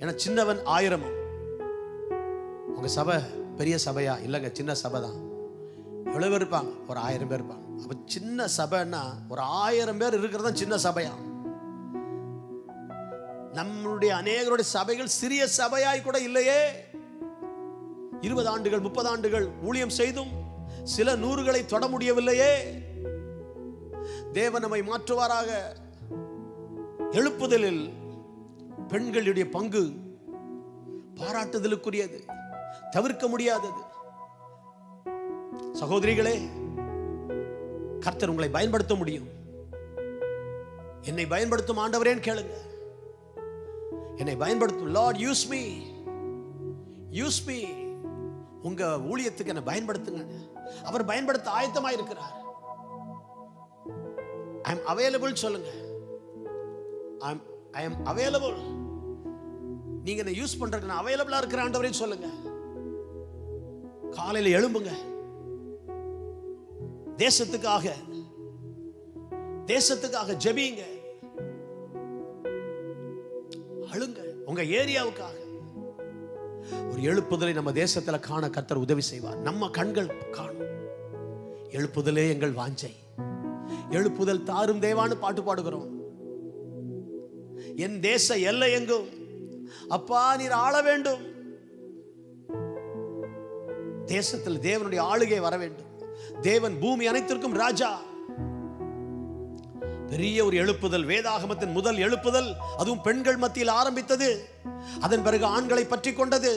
ஏன்னா சின்னவன் 1000. உங்க சபை பெரிய சபையா? இல்லைங்க, சின்ன சபை தான். எவ்வளவு பேர் இருப்பாங்க? ஒரு 1000 பேர் இருப்பாங்க. அப்ப சின்ன சபைன்னா ஒரு 1000 பேர் இருக்கிறது தான் சின்ன சபையா? நம்மளுடைய அநேகருடைய சபைகள் சிறிய சபையாய் கூட இல்லையே. 20 ஆண்டுகள் 30 ஆண்டுகள் ஊழியம் செய்தும் சில 100களை தொட முடியவில்லையே. தேவன் நம்மை மாற்றுவாராக. எழுப்புதலில் பெண்களுடைய பங்கு பாராட்டுதலுக்குரியது, தவிர்க்க முடியாதது. சகோதரிகளே, கர்த்தர் உங்களை பயன்படுத்த முடியும். என்னை பயன்படுத்தும் ஆண்டவரேன்னு கேளுங்க. என்னை பயன்படுத்தும். Lord use me, use me. உங்க ஊழியத்துக்கு என்னை பயன்படுத்துங்க. அவர் பயன்படுத்த ஆயத்தமாக இருக்கிறார். I am available சொல்லுங்க. I am available. நீங்க என்ன யூஸ் பண்றதுக்கு நான் அவைலபிளா இருக்கிற ஆண்டவரே சொல்லுங்க. காலையில எழும்புங்க. தேசத்துக்காக ஜெபிங்க. அழுங்க. உங்க ஏரியாவுக்காக ஒரு எழுப்புதலை நம்ம தேசத்துல காண கர்த்தர் உதவி செய்வார். நம்ம கண்கள் காணும். எழுப்புதலே எங்கள் வாஞ்சை. எழுப்புதல் தாரும் தேவான்னு பாட்டு பாடுகிறோம். என் தேச எல்லை எங்கும் அப்பா நீர் ஆள வேண்டும். தேசத்தில் தேவனுடைய ஆளுகை வர வேண்டும். தேவன் பூமி அனைத்திற்கும் ராஜா. பெரிய ஒரு எழுப்புதல், வேதாகமத்தின் முதல் எழுப்புதல், அதுவும் பெண்கள் மத்தியில் ஆரம்பித்தது. அதன் பிறகு ஆண்களை பற்றி கொண்டது.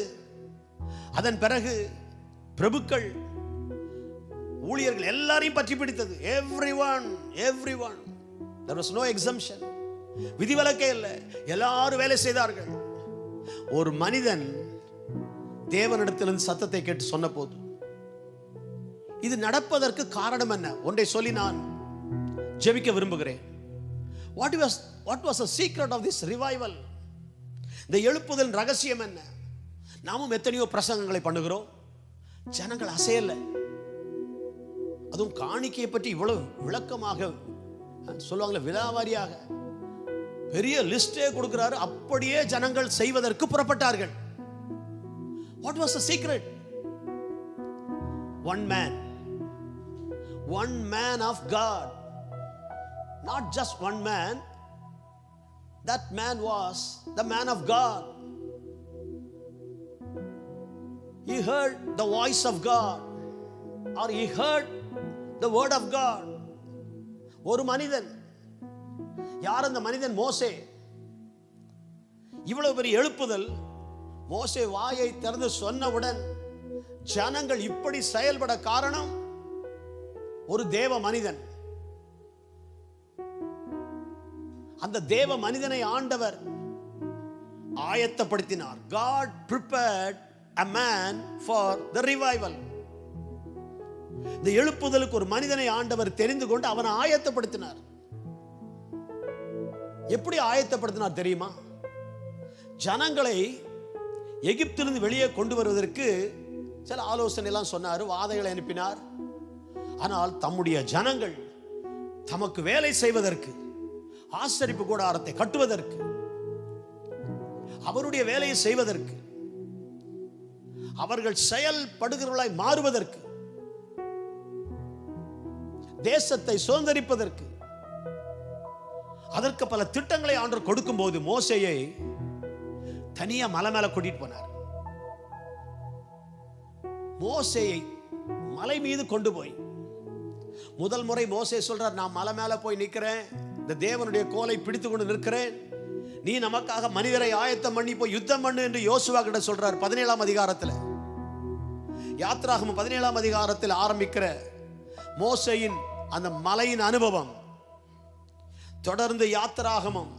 அதன் பிறகு பிரபுக்கள், ஊழியர்கள் எல்லாரையும் பற்றி பிடித்தது. everyone there was no exemption. விதிவிலக்கே இல்லை. எல்லாரும் வேலை செய்தார்கள். ஒரு மனிதன் தேவனிடத்திலிருந்து சத்தத்தை கேட்டு சொன்ன போது இது நடப்பதற்கு காரணம் என்ன? ஒன்றை சொல்லி நான் ஜெபிக்க விரும்புகிறேன். what was the secret of this revival? இந்த எழுப்புதல் ரகசியம் என்ன? நாமும் எத்தனையோ பிரசங்கங்களை பண்ணுகிறோம், ஜனங்கள் அசையல. அதுவும் காணிக்கையை பற்றி இவ்வளவு விளக்கமாக சொல்லுவாங்களே, விலாவாரியாக பெரிய லிஸ்டே கொடுக்கிறாரு. அப்படியே ஜனங்கள் செய்வதற்கு புறப்பட்டார்கள். What was the secret? One man of God, not just one man. That man was the man of God. He heard the voice of God, or he heard the word of God. ஒரு மனிதன். யார் அந்த மனிதன்? மோசே. இவ்வளவு பெரிய எழுப்புதல். மோசே வாயை திறந்து சொன்னவுடன் ஜனங்கள் இப்படி செயல்பட காரணம் ஒரு தேவ மனிதன். அந்த தேவ மனிதனை ஆண்டவர் ஆயத்தப்படுத்தினார். God prepared a man for the revival. இந்த எழுப்புதலுக்கு ஒரு மனிதனை ஆண்டவர் தெரிந்து கொண்டு அவனை ஆயத்தப்படுத்தினார். எப்படி ஆயத்தப்படுத்தினார் தெரியுமா? ஜனங்களை எகிப்திலிருந்து வெளியே கொண்டு வருவதற்கு சில ஆலோசனை எல்லாம் சொன்னார், வாதைகளை அனுப்பினார். ஆனால் தம்முடைய ஜனங்கள் தமக்கு வேலை செய்வதற்கு, ஆசரிப்பு கூடாரத்தை கட்டுவதற்கு, அவருடைய வேலையை செய்வதற்கு, அவர்கள் செயல்படுகிறவர்களாய் மாறுவதற்கு, தேசத்தை சுதந்தரிப்பதற்கு, அதற்கு பல திட்டங்களை ஆண்டவர் கொடுக்கும் போது மோசேயை தனியா மலை மேல கூட்டிட்டு போனார். மோசேயை மலை மீது கொண்டு போய் முதல் முறை மோசே சொல்றார், நான் மலை மேல போய் நிற்கிறேன், இந்த தேவனுடைய கோலை பிடித்து கொண்டு நிற்கிறேன், நீ நமக்காக மனிதரை ஆயத்தம் பண்ணி போய் யுத்தம் பண்ணு என்று யோசுவா கிட்ட சொல்றார். 17ஆம் அதிகாரத்தில், யாத்ராகமம் 17ஆம் அதிகாரத்தில் ஆரம்பிக்கிற மோசேயின் அந்த மலையின் அனுபவம் தொடர்ந்து யாத்ராகமம்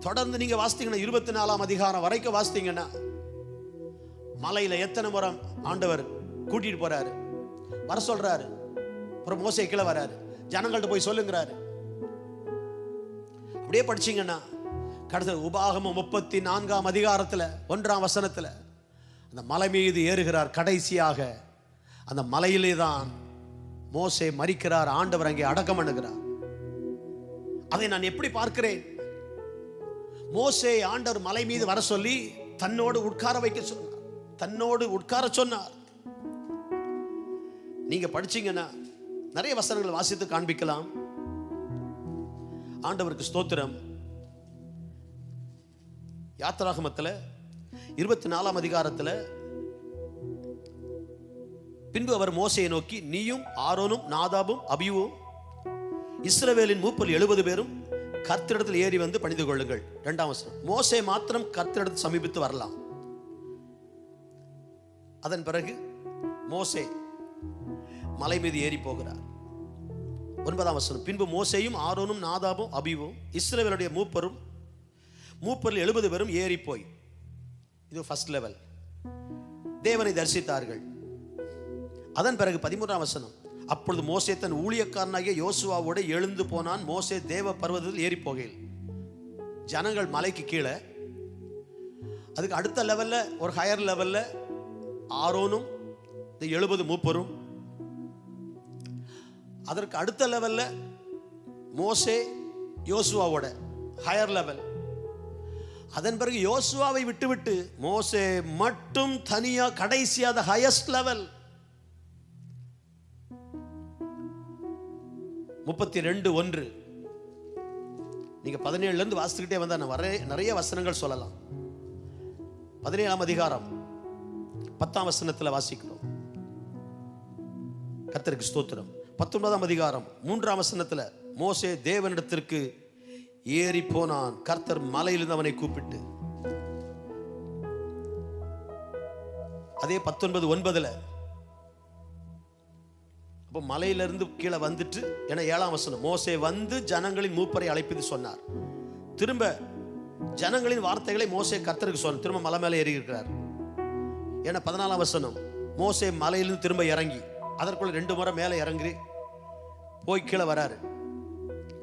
தொடர்ந்து நீங்க வாசித்தீங்கன்னா 24ஆம் அதிகாரம் வரைக்கும் வாசித்தீங்கன்னா மலையில எத்தனை முறை ஆண்டவர் கூட்டிட்டு போறாரு, வர சொல்றாரு. அப்புறம் மோசே கீழே வராரு, ஜனங்கள்ட்ட போய் சொல்லுங்கிறாரு. அப்படியே படிச்சீங்கன்னா கடைசி உபாகமம் 34ஆம் அதிகாரத்துல 1ஆம் வசனத்துல அந்த மலை மீது ஏறுகிறார். கடைசியாக அந்த மலையிலே தான் மோசே மரிக்கிறார். ஆண்டவர் அங்கே அடக்கம் பண்ணுகிறார். அதை நான் எப்படி பார்க்கிறேன்? மோசே ஆண்டவர் மலை மீது வர சொல்லி தன்னோடு உட்கார வைக்க சொன்னார், தன்னோடு உட்கார சொன்னார். நீங்க படிச்சீங்கன்னா நிறைய வசனங்கள் வாசித்து காண்பிக்கலாம். ஆண்டவருக்கு ஸ்தோத்திரம். யாத்ராகமத்தில் 24ஆம் அதிகாரத்தில் பின்பு அவர் மோசேயை நோக்கி, நீயும் ஆரோனும் நாதாபும் அபியூவும் இஸ்ரவேலின் மூப்பர் 70 பேரும் கர்த்தரிடத்தில் ஏறி வந்து பணிந்து கொள்ளுங்கள். 2ஆம் வசனம், மோசே மாத்திரம் கர்த்தரிடத்தில் சமீபித்து வரலாம். அதன் பிறகு மோசே மலை மீது ஏறி போகிறார். 9ஆம் வசனம், பின்பு மோசேயும் ஆரோனும் நாதாபும் அபியூவும் இஸ்ரவேலுடைய மூப்பரில் 70 பேரும் ஏறி போய், இது ஃபர்ஸ்ட் லெவல், தேவனை தரிசித்தார்கள். அதன் பிறகு 13ஆம் வசனம், அப்பொழுது மோசே தன் ஊழியக்காரனாகிய யோசுவாவோடு எழுந்து போனான். மோசே தேவ பர்வதத்தில் ஏறி போகையில் ஜனங்கள் மலைக்கு கீழே, அதுக்கு அடுத்த லெவல்ல ஒரு ஹையர் லெவல்ல ஆரோனும் 70 மூப்பரும், அதற்கு அடுத்த லெவல்ல மோசே யோசுவாவோட ஹையர் லெவல். அதன் பிறகு யோசுவாவை விட்டுவிட்டு மோசே மட்டும் தனியா கடைசியா தி ஹையஸ்ட் லெவல். 32:1 நீங்க 17ல இருந்து வாசிச்சுக்கிட்டே வந்தா நான் நிறைய வசனங்கள் சொல்லலாம். 17ஆம் அதிகாரம் 10ஆம் வசனத்துல வாசிக்கிறோம். கர்த்தருக்கு ஸ்தோத்திரம். 19ஆம் அதிகாரம் 3ஆம் வசனத்துல மோசே தேவனிடத்திற்கு ஏறி போனான். கர்த்தர் மலையிலிருந்து அவனை கூப்பிட்டு, அதே 19:9 அப்போ மலையிலிருந்து கீழே வந்துட்டு, என 7ஆம் வசனம், மோசே வந்து ஜனங்களின் மூப்பரை அழைப்பது சொன்னார். திரும்ப ஜனங்களின் வார்த்தைகளை மோசே கர்த்தருக்கு சொன்னார். திரும்ப மலை மேலே ஏறி இருக்கிறார். ஏன்னா 14ஆம் வசனம், மோசே மலையிலிருந்து திரும்ப இறங்கி அதற்குள்ள 2 முறை மேலே இறங்கி போய் கீழே வராரு.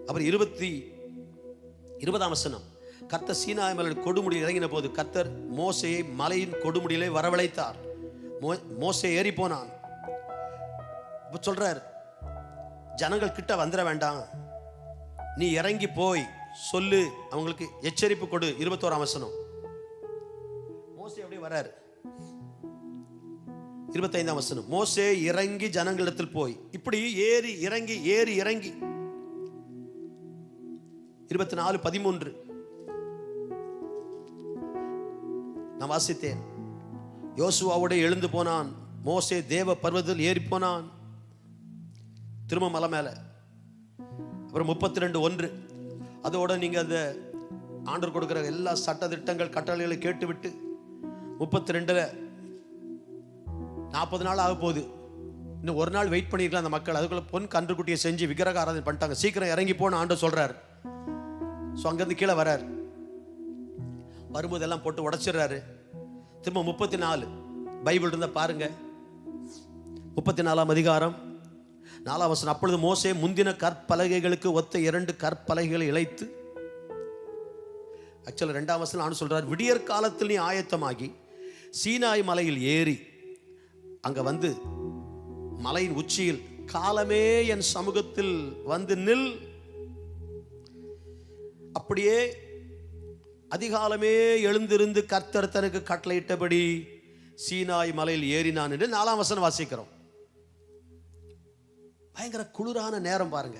அப்புறம் 20ஆம் வசனம், கர்த்தர் சீனாய் மலையில் கொடுமுடியில் இறங்கின போது கர்த்தர் மோசேயை மலையின் கொடுமுடியிலே வரவழைத்தார். மோசே ஏறி போனான். இப்ப சொல்றாரு, ஜனங்கள் கிட்ட வந்துட வேண்டாம், நீ இறங்கி போய் சொல்லு, அவங்களுக்கு எச்சரிப்பு கொடு. 21ஆம் வசனம். மோசே அப்படியே வர்றாரு. 25ஆம் வசனம். மோசே இறங்கி ஜனங்களிடத்தில் போய், இப்படி ஏறி இறங்கி 24:13 நான் வாசித்தேன். யோசுவாவோட எழுந்து போனான். மோசே தேவ பர்வதத்தில் ஏறி போனான், திரும்ப மலை மேல. அப்புறம் 32:1 அதோட நீங்க அந்த ஆண்டவர் கொடுக்கிற எல்லா சட்ட திட்டங்கள் கட்டளைகளை கேட்டுவிட்டு 32ல் 40 நாள் ஆக போகுது, இன்னும் ஒரு நாள் வெயிட் பண்ணிருக்கலாம் அந்த மக்கள். அதுக்குள்ள பொன் கன்றுக்குட்டியை செஞ்சு விக்கிரக ஆராதனை பண்ணிட்டாங்க. சீக்கிரம் இறங்கி போன ஆண்டவர் சொல்றாரு. ஸோ அங்கிருந்து கீழே வர்றாரு. வரும்போது எல்லாம் போட்டு உடைச்சிடுறாரு. திரும்ப 34 பைபிள் இருந்தா பாருங்க. 34ஆம் அதிகாரம் 4ஆம் வசனம். அப்பொழுது மோசே முந்தின கற்பலகைகளுக்கு ஒத்த 2 கற்பலகைகளை இழைத்து, ஆக்சுவலா 2ஆம் வசனம் ஆண்டு சொல்றார், விடியற் காலத்தில் நீ ஆயத்தமாகி சீனாய் மலையில் ஏறி அங்க வந்து மலையின் உச்சியில் காலமே என் சமூகத்தில் வந்து நில். அப்படியே அதிகாலமே எழுந்திருந்து கர்த்தர் தனக்கு கட்டளையிட்டபடி சீனாய் மலையில் ஏறினான் என்று 4ஆம் வசனம் வாசிக்கிறோம். பயங்கர குளிரான நேரம் பாருங்க.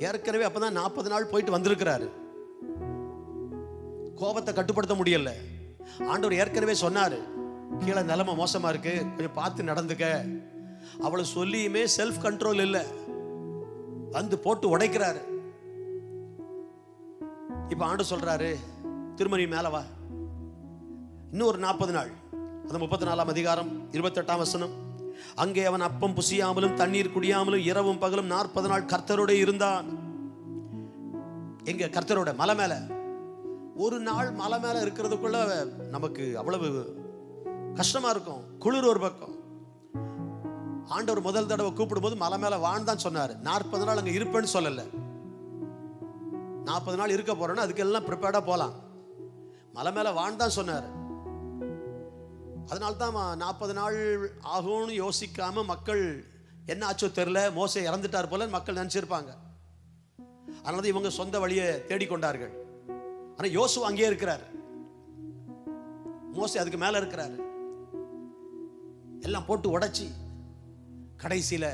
ஏற்கனவே அப்பதான் 40 நாள் போயிட்டு வந்திருக்கிறாரு. கோபத்தை கட்டுப்படுத்த முடியல. ஆண்டவர் ஏற்கனவே சொன்னாரு, கீழே நிலைமை மோசமா இருக்கு, கொஞ்சம் பார்த்து நடந்துக்க. அவளை சொல்லியுமே செல்ஃப் கண்ட்ரோல் இல்லை, வந்து போட்டு உடைக்கிறாரு. இப்ப ஆண்டவர் சொல்றாரு, திரும்ப நீ மேல வா, இன்னும் ஒரு 40 நாள். அது 34ஆம் அதிகாரம் 28ஆம் வசனம். அங்கே அவன் அப்பம் புசியாமலும் தண்ணீர் குடியாமலும் இரவும் பகலும் 40 நாள் கர்த்தரோட இருந்தான். எங்க? கர்த்தரோட மலை மேல. ஒரு நாள் மலை மேல இருக்கிறதுக்குள்ள நமக்கு அவ்வளவு கஷ்டமா இருக்கும். குளிர் ஒரு பக்கம். ஆண்டவர் முதல் தடவை கூப்பிடும் போது மலை மேல வாழ்ந்தான் சொன்னாரு. 40 நாள் அங்க இருப்பேன்னு சொல்லல. 40 நாள் இருக்க போறேன்னா அதுக்கெல்லாம் ப்ரிப்பேர்டா போலாம். மலை மேல வாழ்ந்தான் சொன்னாரு. அதனால்தான் 40 நாள் ஆகும்னு யோசிக்காம மக்கள் என்ன ஆச்சோ தெரியல, மோசே இறந்துட்டார் போல மக்கள் நினைச்சிருப்பாங்க. அதனால இவங்க சொந்த வழியை தேடிக்கொண்டார்கள். ஆனா யோசுவா அங்கேயே இருக்கிறார், மோசே அதுக்கு மேல இருக்கிறார். எல்லாம் போட்டு உடைச்சி கடைசியில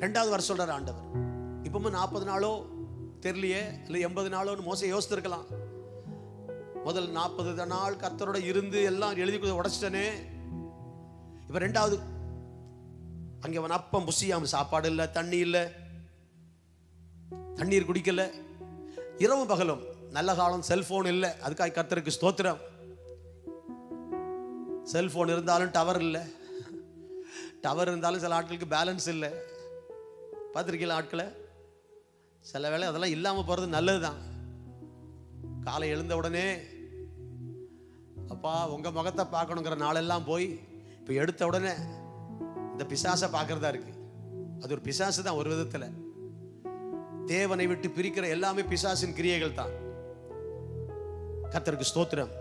2வது வர சொல்றாரு ஆண்டவர். இப்பவும் 40 நாளோ தெரியலையே, இல்லை 80 நாளோன்னு மோசே யோசித்திருக்கலாம். முதல் 40 நாள் கர்த்தரோட இருந்து எல்லாம் எழுதி உடைச்சிட்டனே. இப்ப 2வது அங்கே அவன் அப்பம் புசியாம, சாப்பாடு இல்லை, தண்ணி இல்லை, தண்ணீர் குடிக்கல, இரவும் பகலும். நல்ல காலம் செல்போன் இல்லை, அதுக்காக கர்த்தருக்கு ஸ்தோத்திரம். செல்போன் இருந்தாலும் டவர் இல்லை, டவர் இருந்தாலும் சில ஆட்களுக்கு பேலன்ஸ் இல்லை. பார்த்துருக்கீங்களா ஆட்களை? சில வேளை அதெல்லாம் இல்லாமல் போகிறது நல்லதுதான். காலை எழுந்த உடனே அப்பா உங்கள் முகத்தை பார்க்கணுங்கிற நாளெல்லாம் போய் இப்போ எடுத்த உடனே இந்த பிசாசை பார்க்கறதா இருக்கு. அது ஒரு பிசாசு தான் ஒரு விதத்தில். தேவனை விட்டு பிரிக்கிற எல்லாமே பிசாசின் கிரியைகள் தான். கர்த்தருக்கு ஸ்தோத்திரம்.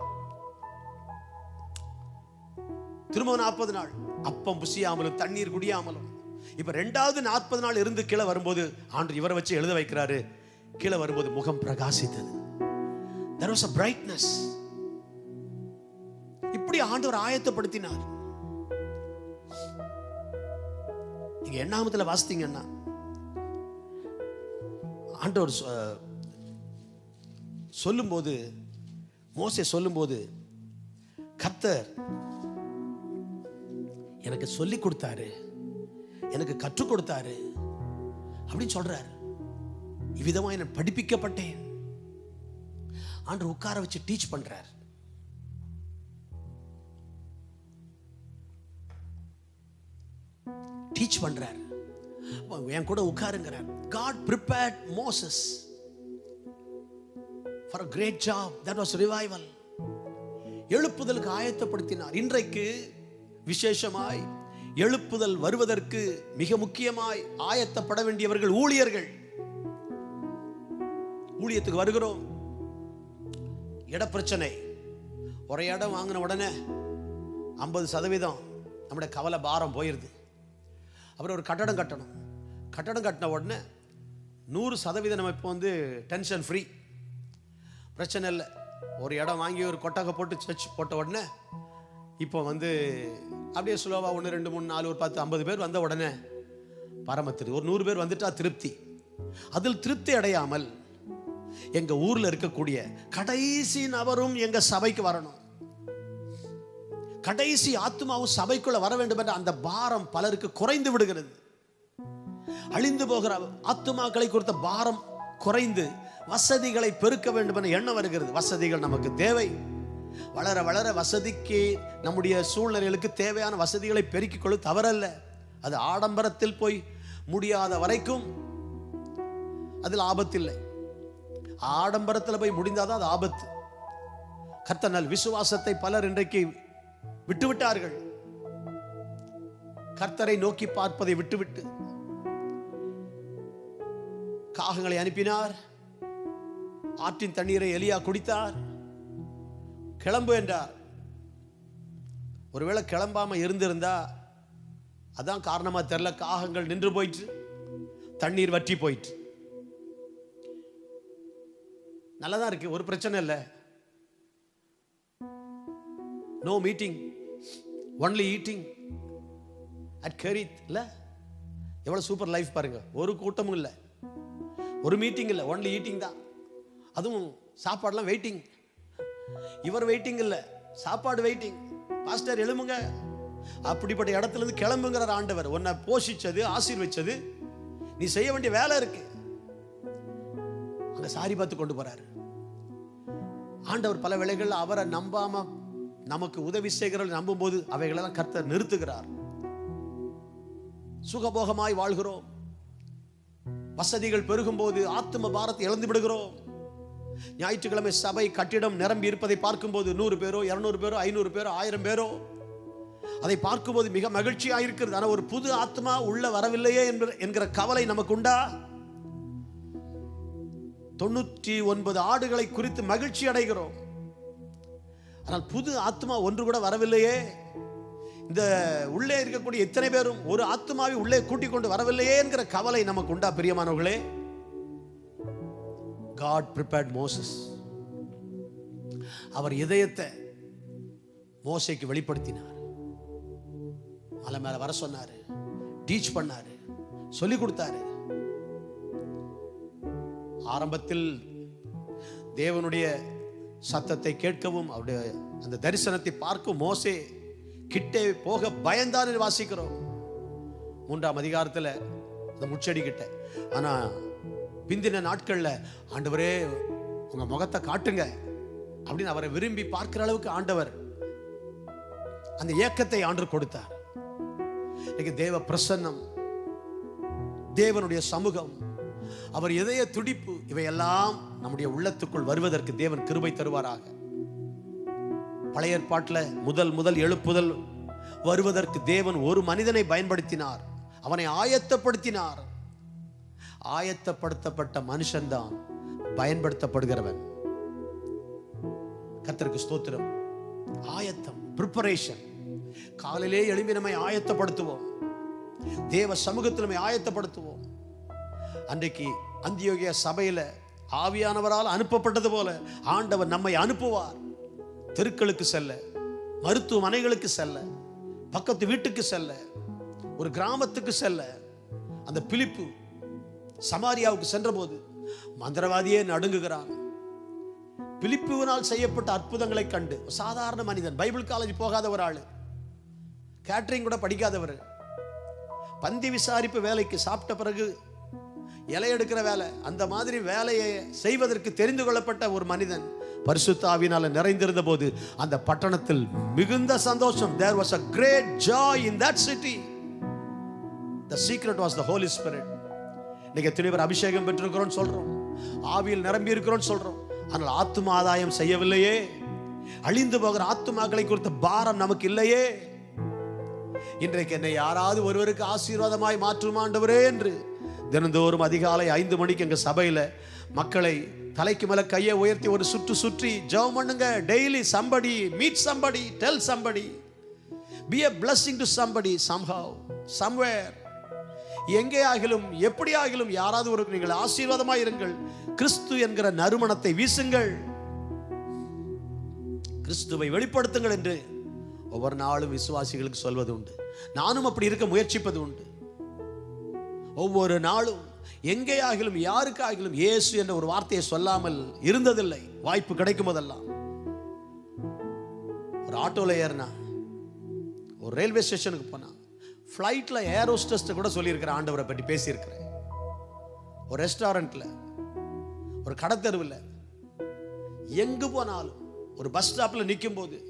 திரும்ப 40 நாள் அப்பம் புசியாமலும் தண்ணீர் குடியாமலும். இப்ப 2வது 40 நாள் இருந்து கீழே வரும்போது ஆண்டவர் இவரை வச்சு எழுத வைக்கிறாரு. கீழே வரும்போது முகம் பிரகாசித்தது. There was a brightness. இப்படி ஆண்டவர் ஆயத்தப்படுத்தினார். நீங்க எண்ணாமத்துல வாசித்தீங்கன்னா ஆண்டவர் சொல்லும்போது, மோசே சொல்லும்போது, கர்த்தர் எனக்கு சொல்லி கொடுத்தாரு, எனக்கு கற்றுக் கொடுத்தாரு அப்படின்னு சொல்றாரு. இவ்விதமா நான் படிப்பிக்கப்பட்டேன். ஆண்டவர் உட்கார வச்சு டீச் பண்றார். டீச் பண்றார். என் கூட உட்காருங்கிறார். God prepared Moses for a great job. That was revival. எழுப்புதலுக்கு ஆயத்தப்படுத்தினார். இன்றைக்கு விசேஷமாய் எழுப்புதல் வருவதற்கு மிக முக்கியமாய் ஆயத்தப்பட வேண்டியவர்கள் ஊழியர்கள். ஊழியத்துக்கு வருகிறோம். இட பிரச்சனை. ஒரு இடம் வாங்கின உடனே 50% நம்முடைய கவலை பாரம் போயிருது. அப்புறம் ஒரு கட்டடம் கட்டணும். கட்டடம் கட்டின உடனே 100% நம்ம இப்போ டென்ஷன் ஃப்ரீ, பிரச்சனை இல்லை. ஒரு இடம் வாங்கி ஒரு கொட்டகை போட்டு சர்ச் போட்ட உடனே இப்போ அப்படியே ஸ்லோவாக 1 2 3 4 ஒரு 10 50 பேர் வந்த உடனே பரமத்திரு ஒரு 100 பேர் வந்துட்டா திருப்தி. அதில் திருப்தி அடையாமல் எங்க ஊர்ல இருக்கக்கூடிய கடைசி நபரும் எங்க சபைக்கு வரணும், கடைசி ஆத்மாவும் சபைக்குள்ள வர வேண்டும் என்ற அந்த பாரம் பலருக்கு குறைந்து விடுகிறது. அழிந்து போகிற ஆத்மாக்களை குறித்த பாரம் குறைந்து வசதிகளை பெருக்க வேண்டும் என்ற எண்ணம் வருகிறது. வசதிகள் நமக்கு தேவை. வளர வளர வசதிக்கு நம்முடைய சூழ்நிலைகளுக்கு தேவையான வசதிகளை பெருக்கிக் கொள்ள தவறல்ல. அது ஆடம்பரத்தில் போய் முடியாத வரைக்கும் அதில் ஆபத்தில்லை. ஆடம்பரத்தில் போய் முடிந்தாதான் அது ஆபத்து. கர்த்தர் விசுவாசத்தை பலர் இன்றைக்கு விட்டுவிட்டார்கள். கர்த்தரை நோக்கி பார்ப்பதை விட்டுவிட்டு காகங்களை அனுப்பினார். ஆற்றின் தண்ணீரை எலியா குடித்தார். கிளம்பு என்றார். ஒருவேளை கிளம்பாம இருந்திருந்தா அதான் காரணமா தெரியல, காகங்கள் நின்று போயிற்று, தண்ணீர் வற்றி போயிற்று. நல்லதான் இருக்கு, ஒரு பிரச்சனை இல்லை. No meeting, only eating at கரீத். இல்ல எவ்வளவு சூப்பர் லைஃப் பாருங்க. ஒரு கூட்டமும் இல்லை, ஒரு மீட்டிங் இல்லை, ஒன்லி ஈட்டிங் தான். அதுவும் சாப்பாடுலாம் வெயிட்டிங். இவர் வெயிட்டிங் இல்லை, சாப்பாடு வெயிட்டிங். பாஸ்டர் எழுமுங்க, அப்படிப்பட்ட இடத்துல இருந்து கிளம்புங்கிறார் ஆண்டவர். உன்னை போஷிச்சது, ஆசீர்வதிச்சது, நீ செய்ய வேண்டிய வேலை இருக்கு. அங்க சாரி பார்த்து கொண்டு போறாரு ஆண்டவர். பல வேளைகள் அவரை நம்பாம நமக்கு உதவி செய்கிறவர்கள் நம்பும் போது அவைகளெல்லாம் கர்த்தர் நிறுத்துகிறார். சுகபோகமாய் வாழ்கிறோம். வசதிகள் பெருகும் போது ஆத்ம பாரத்தை இழந்து விடுகிறோம். ஞாயிற்றுக்கிழமை சபை கட்டிடம் நிரம்பி இருப்பதை பார்க்கும் போது 100 பேரோ 200 பேரோ 500 பேரோ 1000 பேரோ அதை பார்க்கும்போது மிக மகிழ்ச்சியாக இருக்கிறது. ஆனால் ஒரு புது ஆத்மா உள்ள வரவில்லையே என்கிற கவலை நமக்கு உண்டா? 99 ஆடுகளை குறித்து மகிழ்ச்சி அடைகிறோம். ஆனால் புது ஆத்மா ஒன்று கூட வரவில்லையே. இந்த உள்ளே இருக்கக்கூடிய எத்தனை பேரும் ஒரு ஆத்மாவை உள்ளே கூட்டிக் கொண்டு வரவில்லையே என்கிற கவலை நமக்கு உண்டா? பிரியமானவர்களே, God prepared Moses. அவர் இதயத்தை மோசேக்கு வெளிப்படுத்தினார். மலை மேல வர சொன்னாரு, டீச் பண்ணாரு, சொல்லி கொடுத்தாரு. ஆரம்பத்தில் தேவனுடைய சத்தத்தை கேட்கவும் அவருடைய அந்த தரிசனத்தை பார்க்கும் மோசே கிட்டே போக பயந்தான் வாசிக்கிறோம் 3ஆம் அதிகாரத்தில் அந்த முச்செடி கிட்ட. ஆனா பிந்தின நாட்கள்ல ஆண்டவரே உங்க முகத்தை காட்டுங்க அப்படின்னு அவரை விரும்பி பார்க்கிற அளவுக்கு ஆண்டவர் அந்த ஏக்கத்தை ஆண்டவர் கொடுத்தார். இன்னைக்கு தேவ பிரசன்னம், தேவனுடைய சமூகம், அவர் இதய துடிப்பு, இவையெல்லாம் நம்முடைய உள்ளத்துக்குள் வருவதற்கு தேவன் கிருபை தருவாராக. பழைய ஏற்பாட்டில் முதல் எழுப்புதல் வருவதற்கு தேவன் ஒரு மனிதனை பயன்படுத்தினார், அவனை ஆயத்தப்படுத்தினார். ஆயத்தப்படுத்தப்பட்ட மனுஷன்தான் பயன்படுத்தப்படுகிறவன். கர்த்தருக்கு ஸ்தோத்திரம். ஆயத்தம், பிரிப்பரேஷன். காலையிலே எழும்பி நம்மை ஆயத்தப்படுத்துவோம், தேவ சமூகத்தில் நம்மை ஆயத்தப்படுத்துவோம். அன்றைக்கு அந்தியோகியா சபையில ஆவியானவரால் அனுப்பப்பட்டது போல ஆண்டவர் நம்மை அனுப்புவார். தெருக்களுக்கு செல்ல, மருத்துவமனைகளுக்கு செல்ல, பக்கத்து வீட்டுக்கு செல்ல, ஒரு கிராமத்துக்கு செல்ல. அந்த பிலிப்பு சமாரியாவுக்கு சென்ற போது மந்திரவாதியே நடுங்குகிறான். பிலிப்புவினால் செய்யப்பட்ட அற்புதங்களை கண்டு சாதாரண மனிதன், பைபிள் காலேஜ் போகாத ஒரு ஆளு, கேட்டரிங் கூட படிக்காதவர், பந்தி விசாரிப்பு வேலைக்கு சாப்பிட்ட பிறகு இலை எடுக்கிற வேலை, அந்த மாதிரி வேலையை செய்வதற்கு தெரிந்து கொள்ளப்பட்ட ஒரு மனிதன் பரிசுத்த ஆவியினால நிறைந்திருந்த போது அந்த பட்டணத்தில் மிகுந்த சந்தோஷம். There was a great joy in that city. The secret was the Holy Spirit. இன்னைக்கு எத்தனை பேர் அபிஷேகம் பெற்றிருக்கிறோம் சொல்றோம், ஆவியில் நிரம்பி இருக்கிறோம் சொல்றோம், ஆனால் ஆத்தும ஆதாயம் செய்யவில்லையே. அழிந்து போகிற ஆத்துமாக்களை குறித்த பாரம் நமக்கு இல்லையே. இன்றைக்கு என்னை யாராவது ஒருவருக்கு ஆசீர்வாதமாய் மாற்றும் ஆண்டவரே என்று தினந்தோறும் அதிகாலை 5 மணிக்கு எங்க சபையில மக்களை தலைக்கு மேல கையை உயர்த்தி ஒரு சுற்றி ஜெபம் பண்ணுங்க. Daily somebody meet somebody, tell somebody, be a blessing to somebody somehow, somewhere. எங்கே ஆகிலும் எப்படி ஆகிலும் யாராவது ஒரு நீங்கள் ஆசீர்வாதமாய் இருங்கள். கிறிஸ்து என்கிற நறுமணத்தை வீசுங்கள், கிறிஸ்துவை வெளிப்படுத்துங்கள் என்று ஒவ்வொரு நாளும் விசுவாசிகளுக்கு சொல்வது உண்டு. நானும் அப்படி இருக்க முயற்சிப்பது உண்டு. ஒவ்வொரு நாளும் எங்கே ஆகிலும் யாருக்கு ஆகிலும் இயேசு என்ற ஒரு வார்த்தையை சொல்லாமல் இருந்ததில்லை. வாய்ப்பு கிடைக்கும் போதெல்லாம் ஒரு ஆட்டோல ஏறினா, ஒரு ரயில்வே ஸ்டேஷனுக்கு போனா, ஃப்ளைட்ல ஏர் ஹோஸ்டஸ் கூட சொல்லியிருக்கிறேன், ஆண்டவரை பற்றி பேசியிருக்கிறேன். ஒரு ரெஸ்டாரண்ட்ல, ஒரு கடத்தெருவில், எங்கு போனாலும், ஒரு பஸ் ஸ்டாப்ல நிற்கும் போது,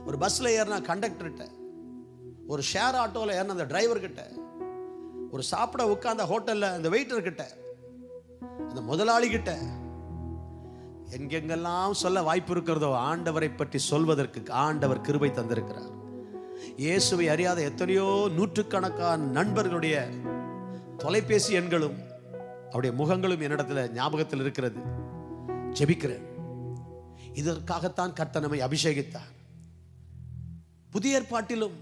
ஒரு பஸ்ல ஏறினா கண்டக்டர்கிட்ட, ஒரு ஷேர் ஆட்டோல ஏறின அந்த டிரைவர் கிட்ட, ஒரு சாப்பிட உட்கார்ந்த ஹோட்டல்ல அந்த வெயிட்டர் கிட்ட, அந்த முதலாளி கிட்ட, எங்கெங்கெல்லாம் சொல்ல வாய்ப்பு இருக்கிறதோ ஆண்டவரை பற்றி சொல்வதற்கு ஆண்டவர் கிருபை தந்திருக்கிறார். இயேசுவை அறியாத எத்தனையோ நூற்றுக்கணக்கான நண்பர்களுடைய தொலைபேசி எண்களும் அவருடைய முகங்களும் என்னிடத்தில் ஞாபகத்தில் இருக்கிறது. ஜெபிக்கிறேன். இதற்காகத்தான் கர்த்தர் நம்மை அபிஷேகித்தார். புதிய ஏற்பாட்டிலும்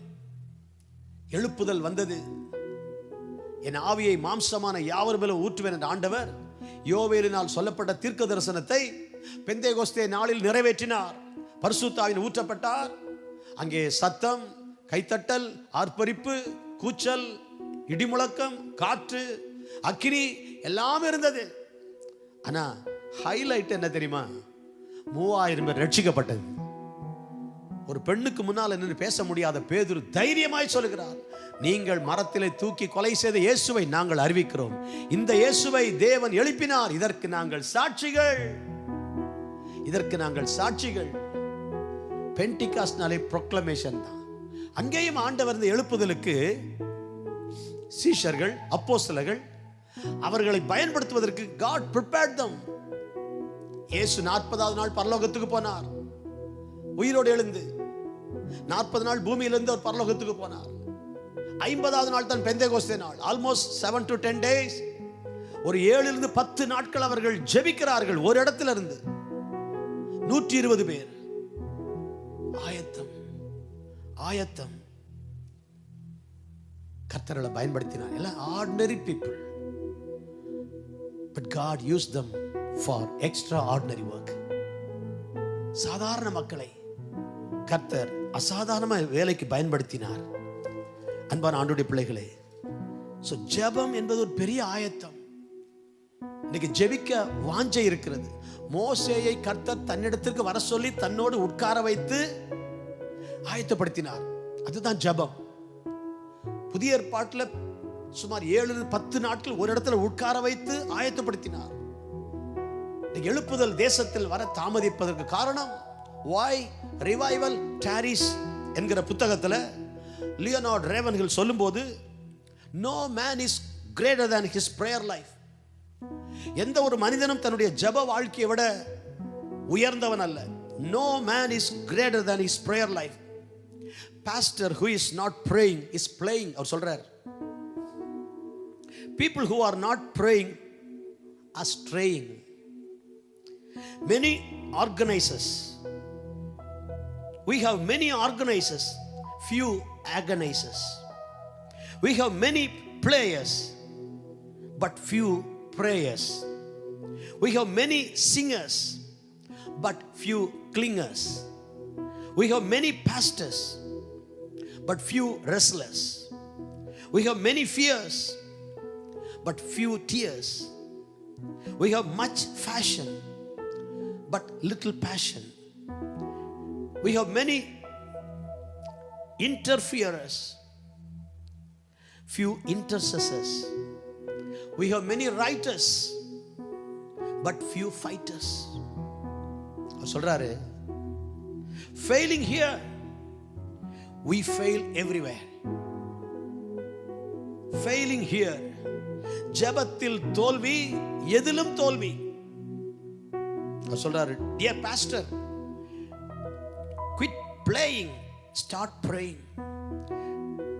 எழுப்புதல் வந்தது. என் ஆவியை மாம்சமான யாவர் மேலும் ஊற்றுவேன் என்ற ஆண்டவர் யோவேலினால் சொல்லப்பட்ட தீர்க்க தரிசனத்தை பெந்தேகோஸ்தே நாளில் நிறைவேற்றினார். பரிசுத்த ஆவியின் ஊற்றப்பட்டார். அங்கே சத்தம், கைத்தட்டல், ஆர்ப்பரிப்பு, கூச்சல், இடிமுழக்கம், காற்று, அக்கினி எல்லாம் இருந்தது. ஆனா ஹைலைட் என்ன தெரியுமா? 3000 பேர் ரட்சிக்கப்பட்டது. ஒரு பெண்ணுக்கு முன்னால் நின்று பேச முடியாத பேதுரு தைரியமாய் சொல்கிறார், நீங்கள் மரத்திலே தூக்கி கொலை செய்த இயேசுவை நாங்கள் அறிவிக்கிறோம். இந்த இயேசுவை தேவன் எழுப்பினார். இதற்கு நாங்கள் சாட்சிகள். இதற்கு நாங்கள் சாட்சிகள். பெண்டிகாஸ்ட்னாலே ப்ரொக்ளமேஷன் தான். அங்கேயும் ஆண்டவர் இந்த எழுப்புதலுக்கு சீஷர்கள், அப்போஸ்தலர்கள் அவர்களை பயன்படுத்துவதற்கு God prepared them. இயேசு 40வது நாள் பரலோகத்துக்கு போனார். உயிரோடு எழுந்து 40 நாள் பூமியிலிருந்து அவர் பரலோகத்துக்கு போனார். 50வது நாள் தான் பெந்தேகோஸ்தே நாள். Almost 7 to 10 days. ஒரு 7 to 10 நாட்கள் அவர்கள் ஜெபிக்கிறார்கள். ஒரு இடத்துல இருந்து 120 பேர். ஆயத்தம், ஆயத்தம். கர்த்தர்களை பயன்படுத்தினார். எல்லாம் ordinary people, but God used them for extraordinary work. சாதாரண மக்களை கர்த்தர் அசாதாரண வேலைக்கு பயன்படுத்தினார். அன்பான ஆண்டவருடைய பிள்ளைகளே, ஜெபம் என்பது ஒரு பெரிய ஆயத்தம். இன்னைக்கு ஜெபிக்க வாஞ்சை இருக்கிறது. மோசேயை கர்த்தர் தன்னிடத்திற்கு வர சொல்லி தன்னோடு உட்கார வைத்து ஆயத்தப்படுத்தினார். அதுதான் ஜெபம். புதிய ஏற்பாட்டில் சுமார் 7 to 10 நாட்கள் ஒரு இடத்துல உட்கார வைத்து ஆயத்தப்படுத்தினார். எழுப்புதல் தேசத்தில் வர தாமதிப்பதற்கு காரணம் why revival tarries என்கிற புத்தகத்தில் லியோனார்ட் ரேவன்ஹில் சொல்லும்போது, no man is greater than his prayer life. எந்த ஒரு மனிதனும் தன்னுடைய ஜெப வாழ்க்கையை விட உயர்ந்தவன் அல்ல. no man is greater than his prayer life. pastor who is not praying is playing. அவர் சொல்றார், people who are not praying are straying. Many organizers, we have many organizers, few agonizers. We have many players but few prayers. We have many singers but few clingers. We have many pastors but few wrestlers. We have many fears but few tears. We have much fashion but little passion. We have many interferers, few intercessors. We have many writers but few fighters. சொல்றாரு, failing here we fail everywhere. failing here, ஜெபத்தில் தோல்வி, எதிலும் தோல்வி. சொல்றாரு, dear pastor, quit playing, start praying.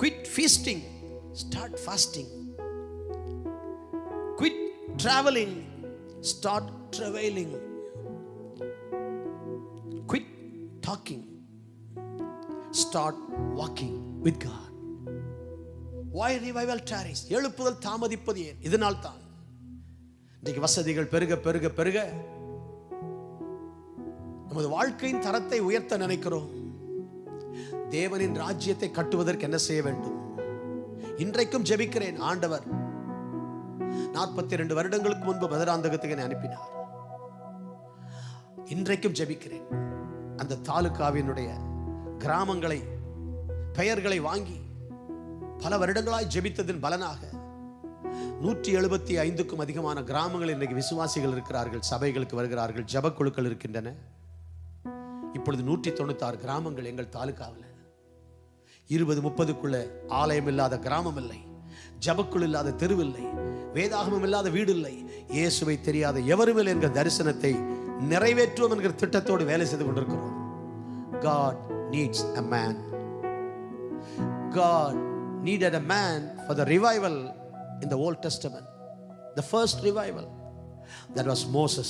Quit feasting, start fasting. Quit traveling, start travailing. Quit talking, start walking with God. Why revival tarries? எழுப்புதல் தாமதிப்பது ஏன்? இதனால் தான். இன்றைக்கு வசதிகள் பெருக பெருக பெருக நமது வாழ்க்கையின் தரத்தை உயர்த்த நினைக்கிறோம். தேவனின் ராஜ்யத்தை கட்டுவதற்கு என்ன செய்ய வேண்டும்? இன்றைக்கும் ஜெபிக்கிறேன். ஆண்டவர் 42 வருடங்களுக்கு முன்பு மதுராந்தகத்துக்கு என்னை அனுப்பினார். இன்றைக்கும் ஜெபிக்கிறேன். அந்த தாலுகாவினுடைய கிராமங்களை பெயர்களை வாங்கி பல வருடங்களாய் ஜெபித்ததின் பலனாக 175க்கும் அதிகமான கிராமங்கள் இன்றைக்கு விசுவாசிகள் இருக்கிறார்கள், சபைகளுக்கு வருகிறார்கள், ஜபக்குழுக்கள் இருக்கின்றன. இப்பொழுது 196 கிராமங்கள் எங்கள் தாலுகாவில். 20-30க்குள்ள ஆலயம் இல்லாத கிராமம் இல்லை, ஜபக்குழு இல்லாத தெருவில்லை, வேதாகமம் இல்லாத வீடு இல்லை, இயேசுவை தெரியாத எவரும் இல்லை என்கிற தரிசனத்தை நிறைவேற்றுவோம் என்கிற திட்டத்தோடு வேலை செய்து கொண்டிருக்கிறோம். God needs a man. God needed a man for the revival in the Old Testament. The first revival, that was Moses.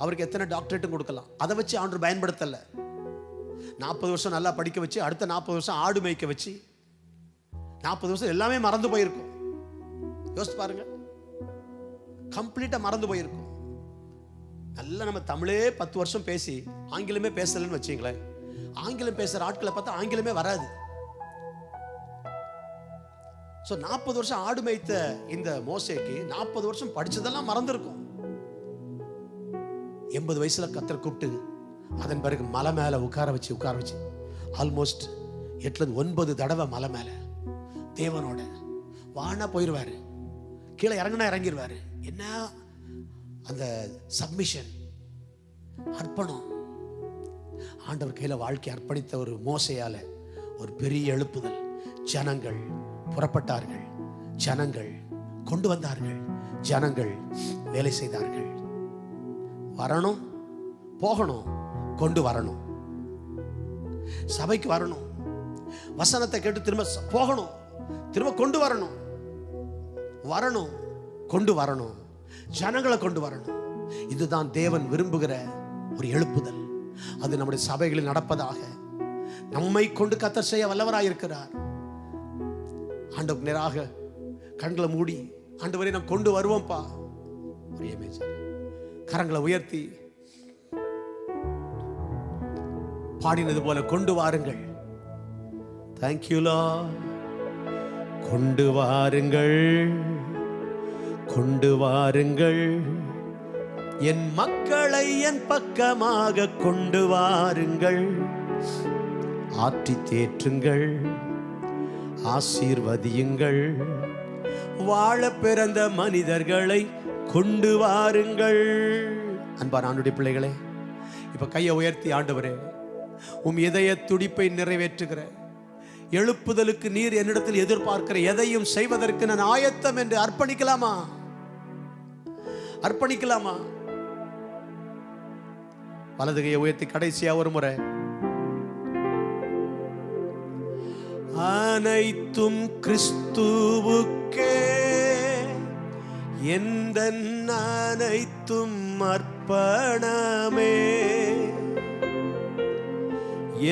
அவருக்கு எத்தனை டாக்டரேட்டும் கொடுக்கலாம், அதை வச்சு ஆண்டவர் பயன்படுத்தல. 40 வருஷம் நல்லா படிக்க வச்சு, அடுத்த 40 வருஷம் ஆடு மேய்க்க வச்சு, 40 வருஷம் எல்லாமே மறந்து போயிருக்கும். யோசிச்சு பாருங்க, கம்ப்ளீட்டா மறந்து போயிருக்கும். நல்லா நம்ம தமிழே 10 வருஷம் பேசி ஆங்கிலமே பேசலன்னு வச்சுங்களேன், ஆங்கிலம் பேசுற ஆட்களை பார்த்தா ஆங்கிலமே வராது. 40 வருஷம் ஆடு மேய்த்த இந்த மோசேக்கு 40 வருஷம் படிச்சதெல்லாம் மறந்துருக்கும். 80 வயசுல கர்த்தர் கூப்பிட்டு அதன் பிறகு மலை மேல உட்கார வச்சு ஆல்மோஸ்ட் 8-9 தடவை மலை மேல தேவனோட வானா போயிருவாரு, கீழே இறங்கினா இறங்கிடுவாரு. என்ன அந்த சப்மிஷன், அர்ப்பணம். ஆண்டவர் கையில வாழ்க்கை அர்ப்பணித்த ஒரு மோசையால ஒரு பெரிய எழுப்புதல். ஜனங்கள் புறப்பட்டார்கள், ஜனங்கள் கொண்டு வந்தார்கள், ஜனங்கள் வேலை செய்தார்கள். வரணும், போகணும், கொண்டு வரணும். சபைக்கு வரணும், வசனத்தை கேட்டு திரும்ப போகணும், திரும்ப கொண்டு வரணும், வரணும், கொண்டு வரணும், ஜனங்களை கொண்டு வரணும். இதுதான் தேவன் விரும்புகிற ஒரு எழுப்புதல். அது நம்முடைய சபைகளில் நடப்பதாக நம்மை கொண்டு கர்த்தர் செய்ய வல்லவராயிருக்கிறார். ஆண்டவர் நேராக கண்களை மூடி, ஆண்டவரை நாம் கொண்டு வருவோம்ப்பா. ஒரே மேஜர் கரங்களை உயர்த்தி பாடினது போல கொண்டு வாருங்கள். Thank you Lord. கொண்டு வாருங்கள், கொண்டு வாருங்கள், என் மக்களை என் பக்கமாக கொண்டு வாருங்கள். ஆற்றி தேற்றுங்கள், ஆசீர்வதியுங்கள், வாழ பிறந்த மனிதர்களை கொண்டு வாருங்கள். அன்பான ஆண்டவருடைய பிள்ளைகளே, இப்ப கையை உயர்த்தி, ஆண்டவரே உம் இதய துடிப்பை நிறைவேற்றுகிற எழுப்புதலுக்கு நீர் என்னிடத்தில் எதிர்பார்க்கிற எதையும் செய்வதற்கு நான் ஆயத்தம் என்று அர்ப்பணிக்கலாமா? அர்ப்பணிக்கலாமா? வலது கையை உயர்த்தி கடைசியா ஒரு முறை, அனைத்தும் கிறிஸ்துவுக்கே, எந்த அனைத்தும் அர்ப்பணமே,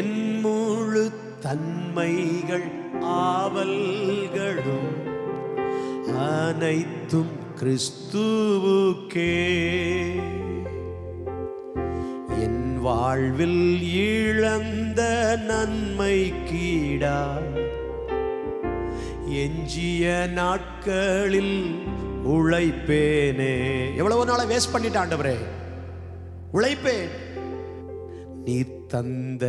என் முழு தன்மைகள் ஆவல்களும் அனைத்தும் கிறிஸ்துவுக்கே. என் வாழ்வில் இழந்த நன்மை கீடா எஞ்சிய நாட்களில் உழைப்பேனே. எவ்வளவு நாளை வேஸ்ட் பண்ணிட்ட ஆண்டவரே, உழைப்பேன். நீர் தந்த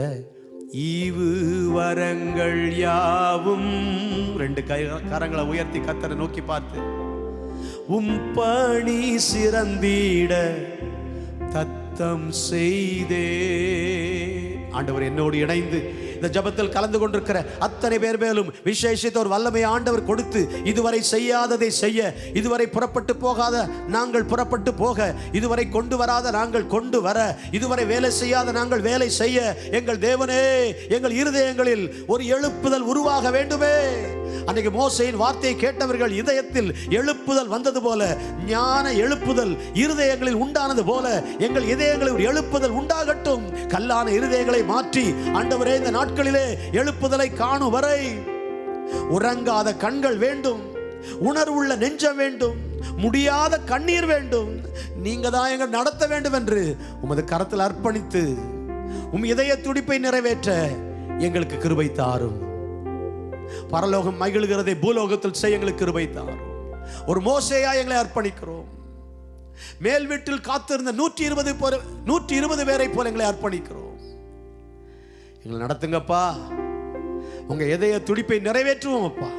ஈவு வரங்கள் யாவும், 2 கரங்களை உயர்த்தி கர்த்தரை நோக்கி பார்த்து, உம் பணி சிறந்திட தத்தம் செய்தே. ஆண்டவர் என்னோடு இணைந்து இந்த ஜபத்தில் கலந்து கொண்டிருக்கிற அத்தனை பேர் மேலும் விசேஷித்த ஒரு வல்லமை ஆண்டவர் கொடுத்து, இதுவரை செய்யாததை செய்ய, இதுவரை புறப்பட்டு போகாத நாங்கள் புறப்பட்டு போக, இதுவரை கொண்டு வராத நாங்கள் கொண்டு வர, இதுவரை வேலை செய்யாத நாங்கள் வேலை செய்ய, எங்கள் தேவனே எங்கள் இருதயங்களில் ஒரு எழுப்புதல் உருவாக வேண்டுமே. அன்றைக்கு மோசேயின் வார்த்தையை கேட்டவர்கள் இதயத்தில் எழுப்புதல் வந்தது போல, ஞான எழுப்புதல் இருதயங்களில் உண்டானது போல எங்கள் இதயங்களில் ஒரு எழுப்புதல் உண்டாகட்டும். கல்லான இருதயங்களை மாற்றி ஆண்டவரே இந்த நாட்களிலே எழுப்புதலை காணும் வரை உறங்காத கண்கள் வேண்டும், உணர்வுள்ள நெஞ்சம் வேண்டும், முடியாத கண்ணீர் வேண்டும். நீங்க தான் எங்கள் நடத்த வேண்டும் என்று உமது கரத்தில் அர்ப்பணித்து இதய துடிப்பை நிறைவேற்ற எங்களுக்கு கிருபை தாரும். பரலோகம் மகிழ்கிறதை பூலோகத்தில் செய்ய எங்களுக்கு கிருபை தாரும். ஒரு மோசேயா எங்களை அர்ப்பணிக்கிறோம். மேல் வீட்டில் காத்திருந்த 120 பேரை போல எங்களை அர்ப்பணிக்கிறோம். எங்களை நடத்துங்கப்பா. உங்க இதய துடிப்பை நிறைவேற்றுவோம் அப்பா.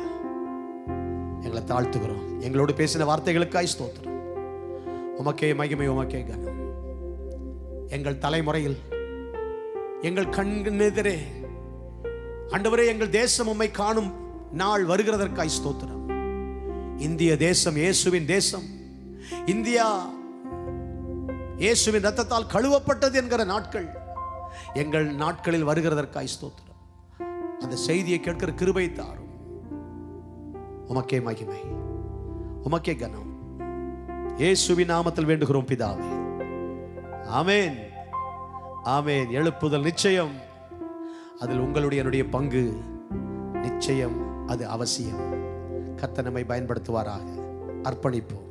எங்களை தாழ்த்துகிறோம். எங்களோடு பேசின வார்த்தைகளுக்காய் ஸ்தோத்திரம். உமக்கே மகிமை, உமக்கே கனம். எங்கள் தலைமுறையில் எங்கள் கண்ணெதிரே ஆண்டவரே எங்கள் தேசம் உம்மை காணும் நாள் வருகிறதற்காய் ஸ்தோத்திரம். இந்திய தேசம் இயேசுவின் தேசம். இந்தியா இயேசுவின் இரத்தத்தால் கழுவப்பட்டது என்கிற நாட்கள் எங்கள் நாட்களில் வருகிறதற்காய் ஸ்தோத்திரம். அந்த செய்தியை கேட்கிற கிருபை தாரும். உமக்கே மகிமை, உமக்கே கனம். இயேசுவின் நாமத்தில் வேண்டுகிறோம் பிதாவே, ஆமென், ஆமென். எழுப்புதல் நிச்சயம். அதில் உங்களுடைய என்னுடைய பங்கு நிச்சயம். அது அவசியம். கர்த்தர் நம்மை பயன்படுத்துவாராக. அர்ப்பணிப்போம்.